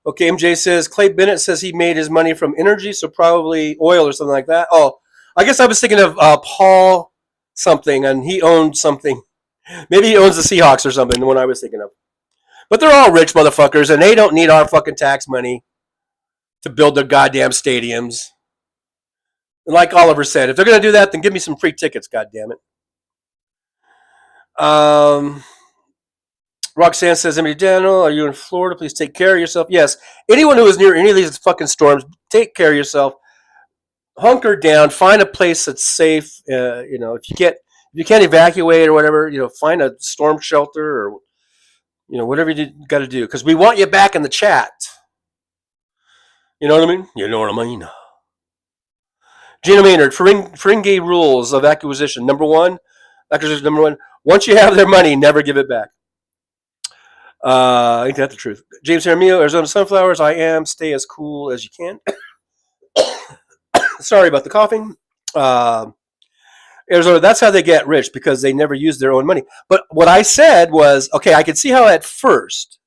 Okay, MJ says, Clay Bennett says he made his money from energy, so probably oil or something like that. Oh, I guess I was thinking of Paul something, and he owned something. Maybe he owns the Seahawks or something, the one I was thinking of. But they're all rich motherfuckers, and they don't need our fucking tax money to build their goddamn stadiums. And like Oliver said, if they're going to do that, then give me some free tickets, goddammit. Roxanne says, Emily Daniel, are you in Florida? Please take care of yourself. Yes. Anyone who is near any of these fucking storms, take care of yourself. Hunker down. Find a place that's safe. If you can't evacuate or whatever, find a storm shelter or whatever you got to do. Because we want you back in the chat. You know what I mean? You know what I mean? Gina Maynard, Ferengi rules of acquisition. Number one. Once you have their money, never give it back. Ain't that the truth? James Jaramillo, Arizona Sunflowers. I am. Stay as cool as you can. Sorry about the coughing. Arizona, that's how they get rich, because they never use their own money. But what I said was, okay, I could see how at first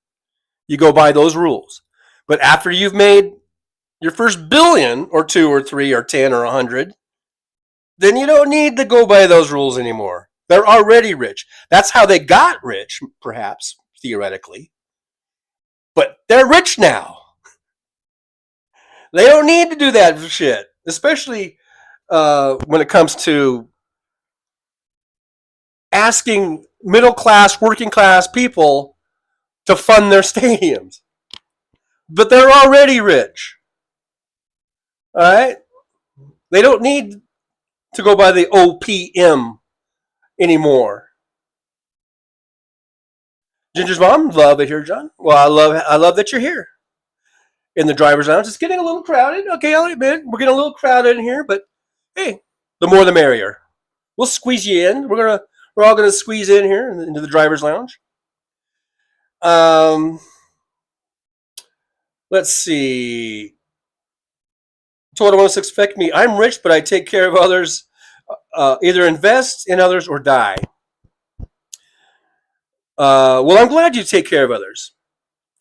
you go by those rules. But after you've made your first billion or 2 or 3 or 10 or 100, then you don't need to go by those rules anymore. They're already rich. That's how they got rich, perhaps, theoretically. But they're rich now. They don't need to do that shit, especially when it comes to asking middle class, working class people to fund their stadiums. But they're already rich. All right? They don't need to go by the OPM anymore. Ginger's mom, love it here, John. Well, I love that you're here in the driver's lounge. It's getting a little crowded. Okay, I'll admit we're getting a little crowded in here, but hey, the more the merrier. We'll squeeze you in. We're all gonna squeeze in here into the driver's lounge. Let's see. Total wants to expect me. I'm rich, but I take care of others. Either invest in others or die. Well, I'm glad you take care of others.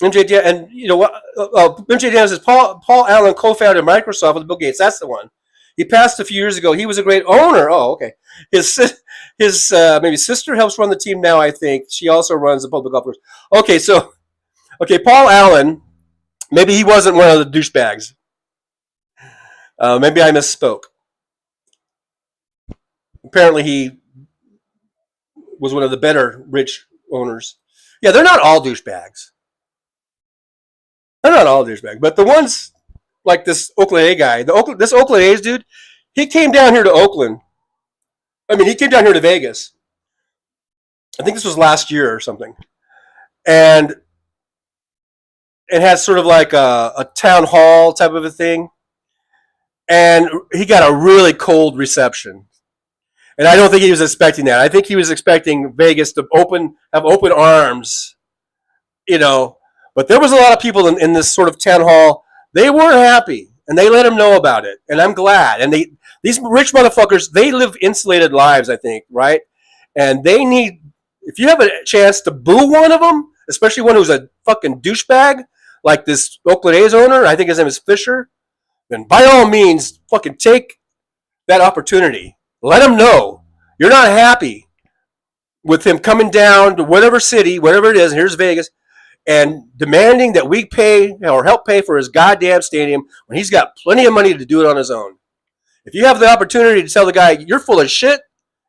MJ Dan, and you know what? MJ Dan says Paul Allen co-founded Microsoft with Bill Gates. That's the one. He passed a few years ago. He was a great owner. Oh, okay. His maybe sister helps run the team now. I think she also runs the public office. Okay, so Paul Allen. Maybe he wasn't one of the douchebags. Maybe I misspoke. Apparently, he was one of the better rich owners. Yeah, they're not all douchebags. They're not all douchebags, but the ones like this Oakland A guy, this Oakland A's dude, he came down here to Oakland. I mean, he came down here to Vegas. I think this was last year or something, and it had sort of like a town hall type of a thing, and he got a really cold reception. And I don't think he was expecting that. I think he was expecting Vegas to have open arms, But there was a lot of people in this sort of town hall. They weren't happy, and they let him know about it. And I'm glad. And these rich motherfuckers, they live insulated lives, I think, right? And they need, if you have a chance to boo one of them, especially one who's a fucking douchebag, like this Oakland A's owner, I think his name is Fisher, then by all means, fucking take that opportunity. Let him know you're not happy with him coming down to whatever city, whatever it is, and here's Vegas, and demanding that we pay or help pay for his goddamn stadium when he's got plenty of money to do it on his own. If you have the opportunity to tell the guy you're full of shit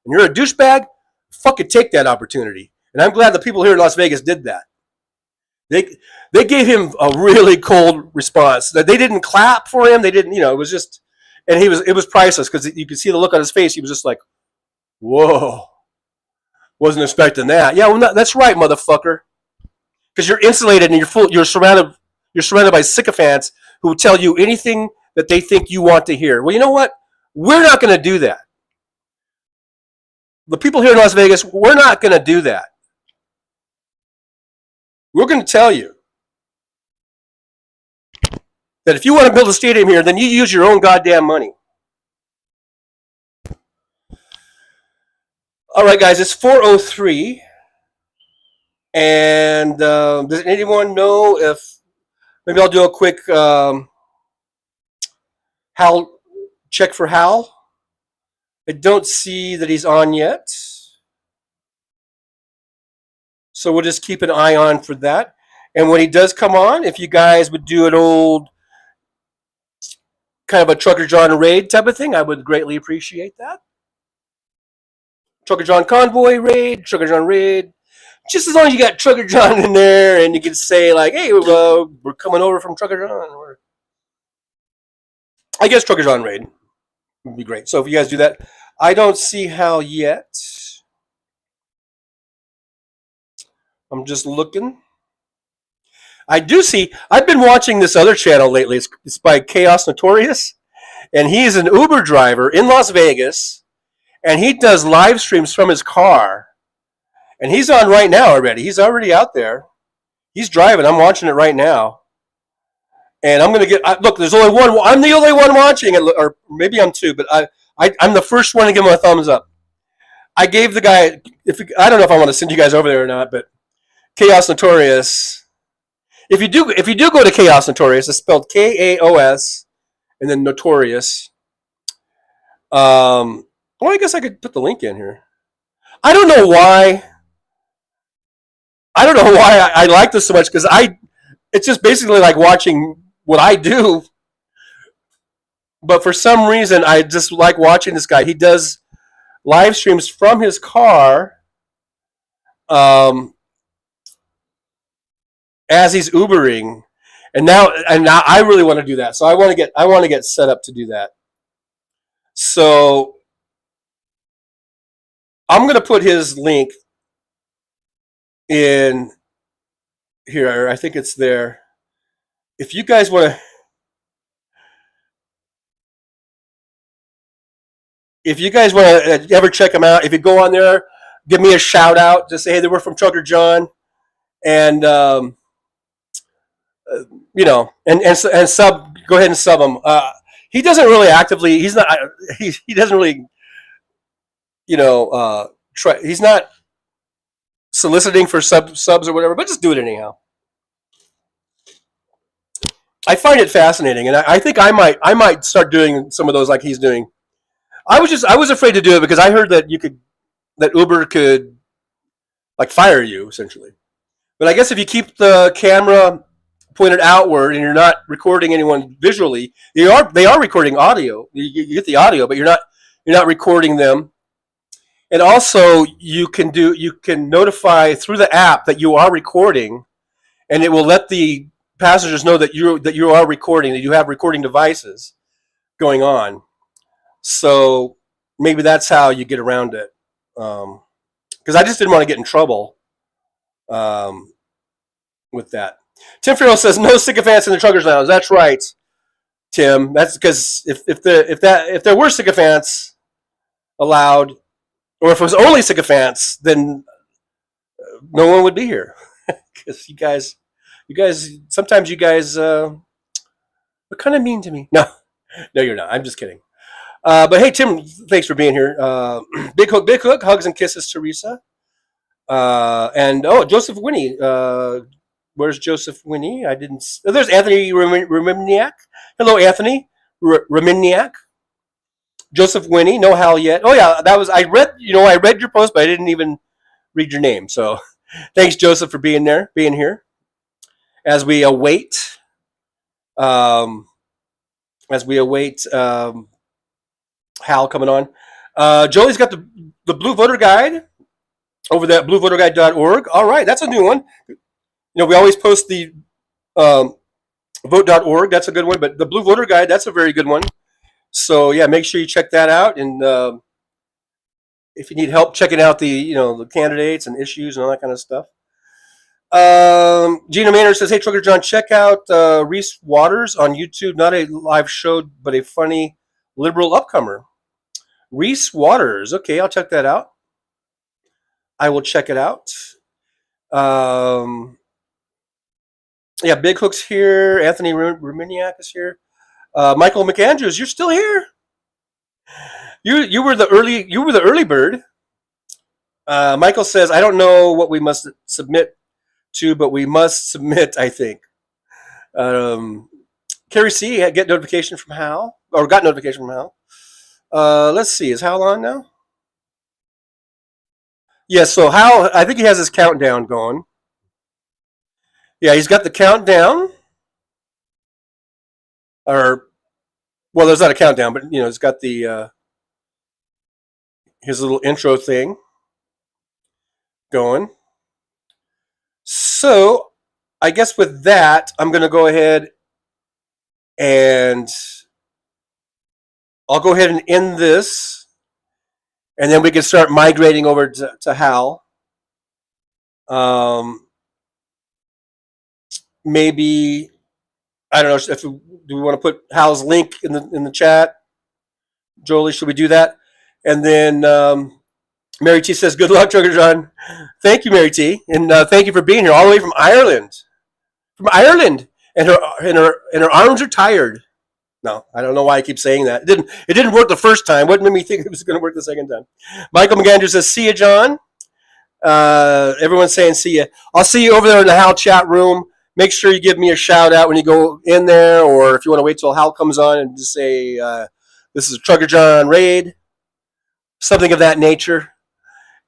and you're a douchebag, fucking take that opportunity. And I'm glad the people here in Las Vegas did that. They gave him a really cold response. They didn't clap for him. They didn't, it was just, and it was priceless because you could see the look on his face. He was just like, whoa, wasn't expecting that. Yeah, well, that's right, motherfucker. Because you're insulated and you're surrounded by sycophants who tell you anything that they think you want to hear. Well, you know what? We're not going to do that. The people here in Las Vegas, we're not going to do that. We're going to tell you that if you want to build a stadium here, then you use your own goddamn money. All right, guys, it's 4:03. And does anyone know if, maybe I'll do a quick Hal check for Hal. I don't see that he's on yet. So we'll just keep an eye on for that. And when he does come on, if you guys would do an old kind of a Trucker John raid type of thing, I would greatly appreciate that. Trucker John convoy raid, Trucker John raid. Just as long as you got Trucker John in there and you can say like, hey, we're coming over from Trucker John. I guess Trucker John raid would be great. So if you guys do that, I don't see how yet. I'm just looking. I do see. I've been watching this other channel lately. It's by Chaos Notorious, and he's an Uber driver in Las Vegas, and he does live streams from his car. And he's on right now already. He's already out there. He's driving. I'm watching it right now. And I'm going to get... look, there's only one. I'm the only one watching it. Or maybe I'm two. But I'm the first one to give him a thumbs up. I gave the guy... I don't know if I want to send you guys over there or not. But Chaos Notorious. If you do go to Chaos Notorious, it's spelled K-A-O-S. And then Notorious. Well, I guess I could put the link in here. I don't know why I like this so much, because it's just basically like watching what I do. But for some reason, I just like watching this guy. He does live streams from his car as he's Ubering. And now I really want to do that. So I want to get set up to do that. So I'm going to put his link in here. I think it's there. If you guys want to ever check him out, if you go on there, give me a shout out. Just say, hey, they were from Trucker John, and and sub. Go ahead and sub him. He doesn't really actively. He doesn't really. Try. He's not soliciting for subs or whatever, but just do it anyhow. I find it fascinating, and I think I might start doing some of those like he's doing. I was afraid to do it because I heard that Uber could like fire you essentially. But I guess if you keep the camera pointed outward and you're not recording anyone visually, they are recording audio. You get the audio, but you're not recording them. And also, you can notify through the app that you are recording, and it will let the passengers know that you are recording, that you have recording devices going on. So maybe that's how you get around it. Because I just didn't want to get in trouble with that. Tim Farrell says no sycophants in the truckers' lounge. That's right, Tim. That's because if there were sycophants allowed, or if it was only sycophants, then no one would be here. Because you guys, sometimes you guys are kind of mean to me. No, you're not. I'm just kidding. But hey, Tim, thanks for being here. Big Hook, hugs and kisses, Teresa. And Joseph Winnie. Where's Joseph Winnie? There's Anthony Reminiak. Hello, Anthony Reminiak. Joseph Winnie, no hell yet. Oh yeah, I read your post, but I didn't even read your name. So thanks, Joseph, for being here. As we await Hal coming on. Jolie's got the Blue Voter Guide over at bluevoterguide.org. All right, that's a new one. We always post the vote.org. That's a good one, but the Blue Voter Guide, that's a very good one. So yeah, make sure you check that out. And if you need help checking out the candidates and issues and all that kind of stuff. Gina Maynard says, hey, Trucker John, check out Reese Waters on YouTube. Not a live show, but a funny liberal upcomer. Reese Waters. Okay, I'll check that out. I will check it out. Yeah, Big Hook's here. Anthony Reminiak is here. Michael McAndrews, you're still here. You were the early bird. Michael says, I don't know what we must submit to, but we must submit, I think. Carrie C. got notification from Hal. Let's see, is Hal on now? Yeah, so Hal, I think he has his countdown going. Yeah, he's got the countdown. Or, well, there's not a countdown, but, he's got the his little intro thing going. So, I guess with that, I'm going to go ahead and I'll go ahead and end this, and then we can start migrating over to Hal. Maybe, I don't know, do we want to put Hal's link in the chat? Jolie, should we do that? And then Mary T says, "Good luck, Trucker John." Thank you, Mary T, and thank you for being here all the way from Ireland. From Ireland, and her arms are tired. No, I don't know why I keep saying that. It didn't work the first time. What made me think it was going to work the second time? Michael McAndrew says, "See ya, John." Everyone's saying see ya. I'll see you over there in the Hal chat room. Make sure you give me a shout out when you go in there, or if you want to wait till Hal comes on and just say, "This is a Trucker John raid," something of that nature.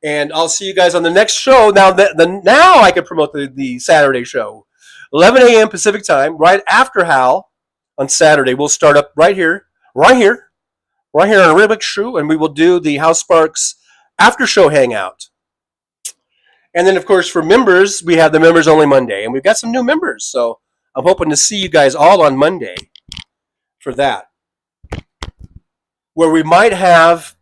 And I'll see you guys on the next show. Now now I can promote the Saturday show, 11 a.m. Pacific time, right after Hal on Saturday. We'll start up right here on a real big show, and we will do the House Sparks after show hangout. And then, of course, for members, we have the Members Only Monday. And we've got some new members. So I'm hoping to see you guys all on Monday for that. Where we might have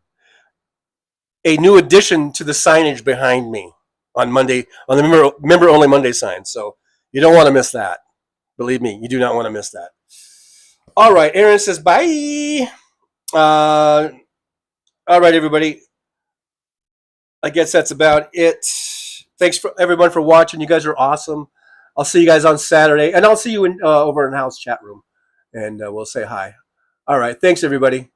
a new addition to the signage behind me on Monday, on the Member Only Monday sign. So you don't want to miss that. Believe me, you do not want to miss that. All right, Aaron says bye. All right, everybody. I guess that's about it. Thanks for everyone for watching. You guys are awesome. I'll see you guys on Saturday, and I'll see you over in Hal's chat room, and we'll say hi. All right. Thanks, everybody.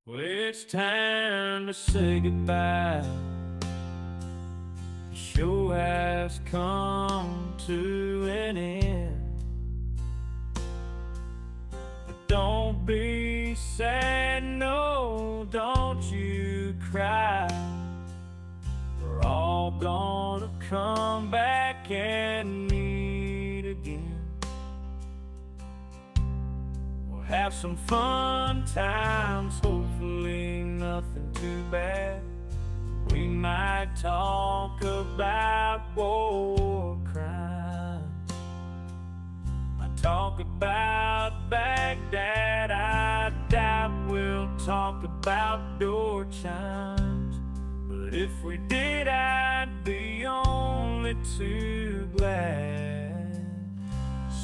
Well, it's time to say goodbye. The show has come to an end. But don't be sad, no, don't you cry. We're all gonna come back and meet again. We'll have some fun times, hopefully nothing too bad. We might talk about war crimes. Might talk about Baghdad. I doubt we'll talk about door chimes. But if we did, I'd be only too glad.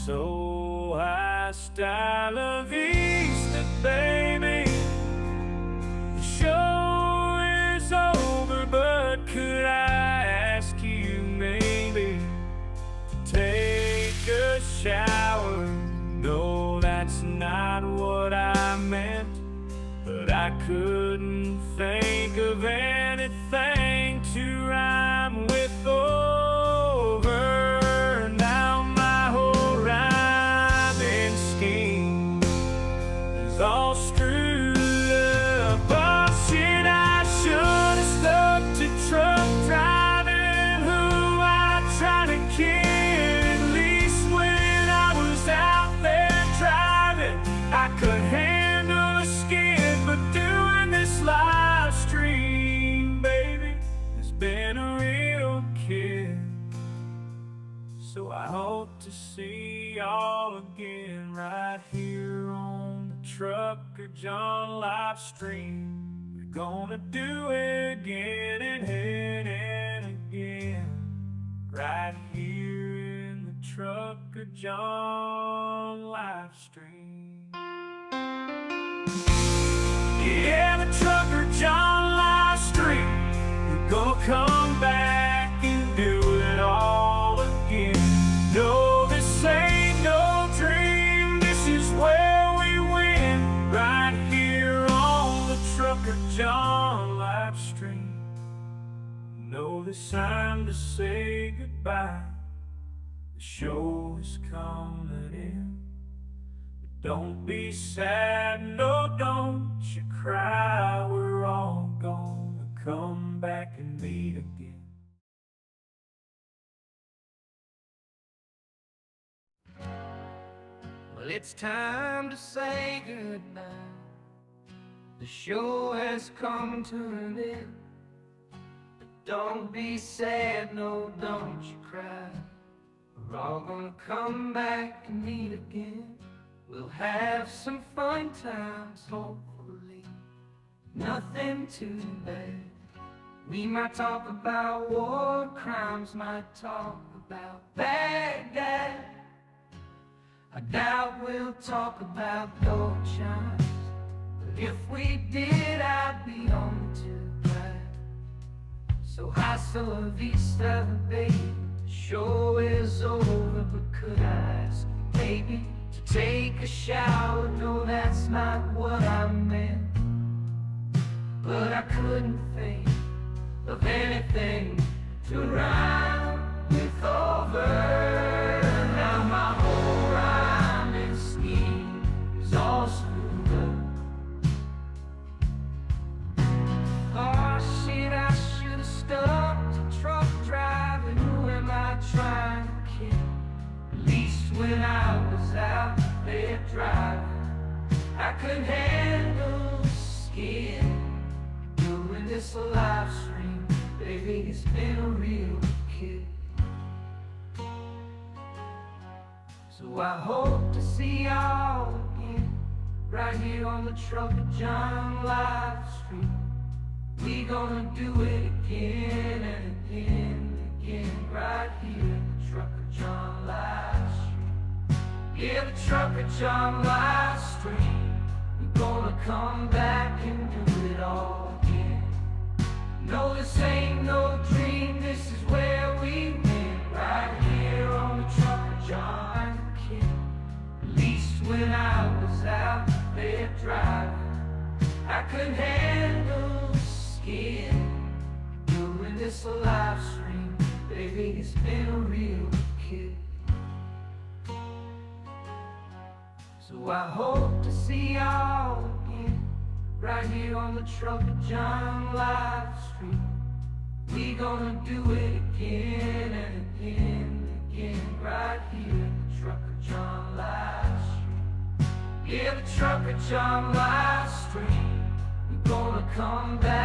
So hasta la vista, baby. The show is over, but could I ask you maybe to take a shower? No, that's not what I meant, but I couldn't think of anything to rhyme with over. Now my whole rhyming scheme is all screwed up. Oh shit, I should have stuck to truck driving, who I tried to kid. At least when I was out there driving, I could handle a skid. But doing this live stream, baby, has been a real kid. So I hope to see y'all again right here on the Trucker John live stream. We're gonna do it again and again, right here in the Trucker John live stream. Yeah, the Trucker John live stream. We're gonna come back and do it all again. No, this ain't no dream. This is where we win, right here on the Trucker John live stream. No, it's time to say goodbye. The show is coming in. But don't be sad, no, don't you cry. We're all gonna come back and meet again. Well, it's time to say goodbye. The show has come to an end. But don't be sad, no, don't you cry. We're all gonna come back and meet again. We'll have some fun times, hopefully. Nothing too bad. We might talk about war crimes, might talk about Baghdad. I doubt we'll talk about gold chimes, but if we did, I'd be only too glad. So hasta la vista, baby. The show is over, but could I ask you maybe to take a shower? No, that's not what I meant, but I couldn't think of anything to rhyme with over. Now my whole rhyming scheme is all screwed up. Oh shit, I should've stopped a truck driving. Who am I trying to kid? At least when I was out there driving, I could handle the skid. Doing this live stream, baby, it's been a real kid. So I hope to see y'all again, right here on the Trucker John live stream. We gonna do it again and again and again, right here in the Trucker John live stream. Yeah, the Trucker John live stream. We gonna come back and do it all again. No, this ain't no dream, this is where we win, right here on the Trucker John. At least when I was out there driving, I could handle the skid. Doing this live stream, baby, it's been a real kid. So I hope to see y'all again, right here on the Trucker John live stream. We gonna do it again and again and again, right here in the Trucker John live stream. Yeah, the Trucker John live stream. We gonna come back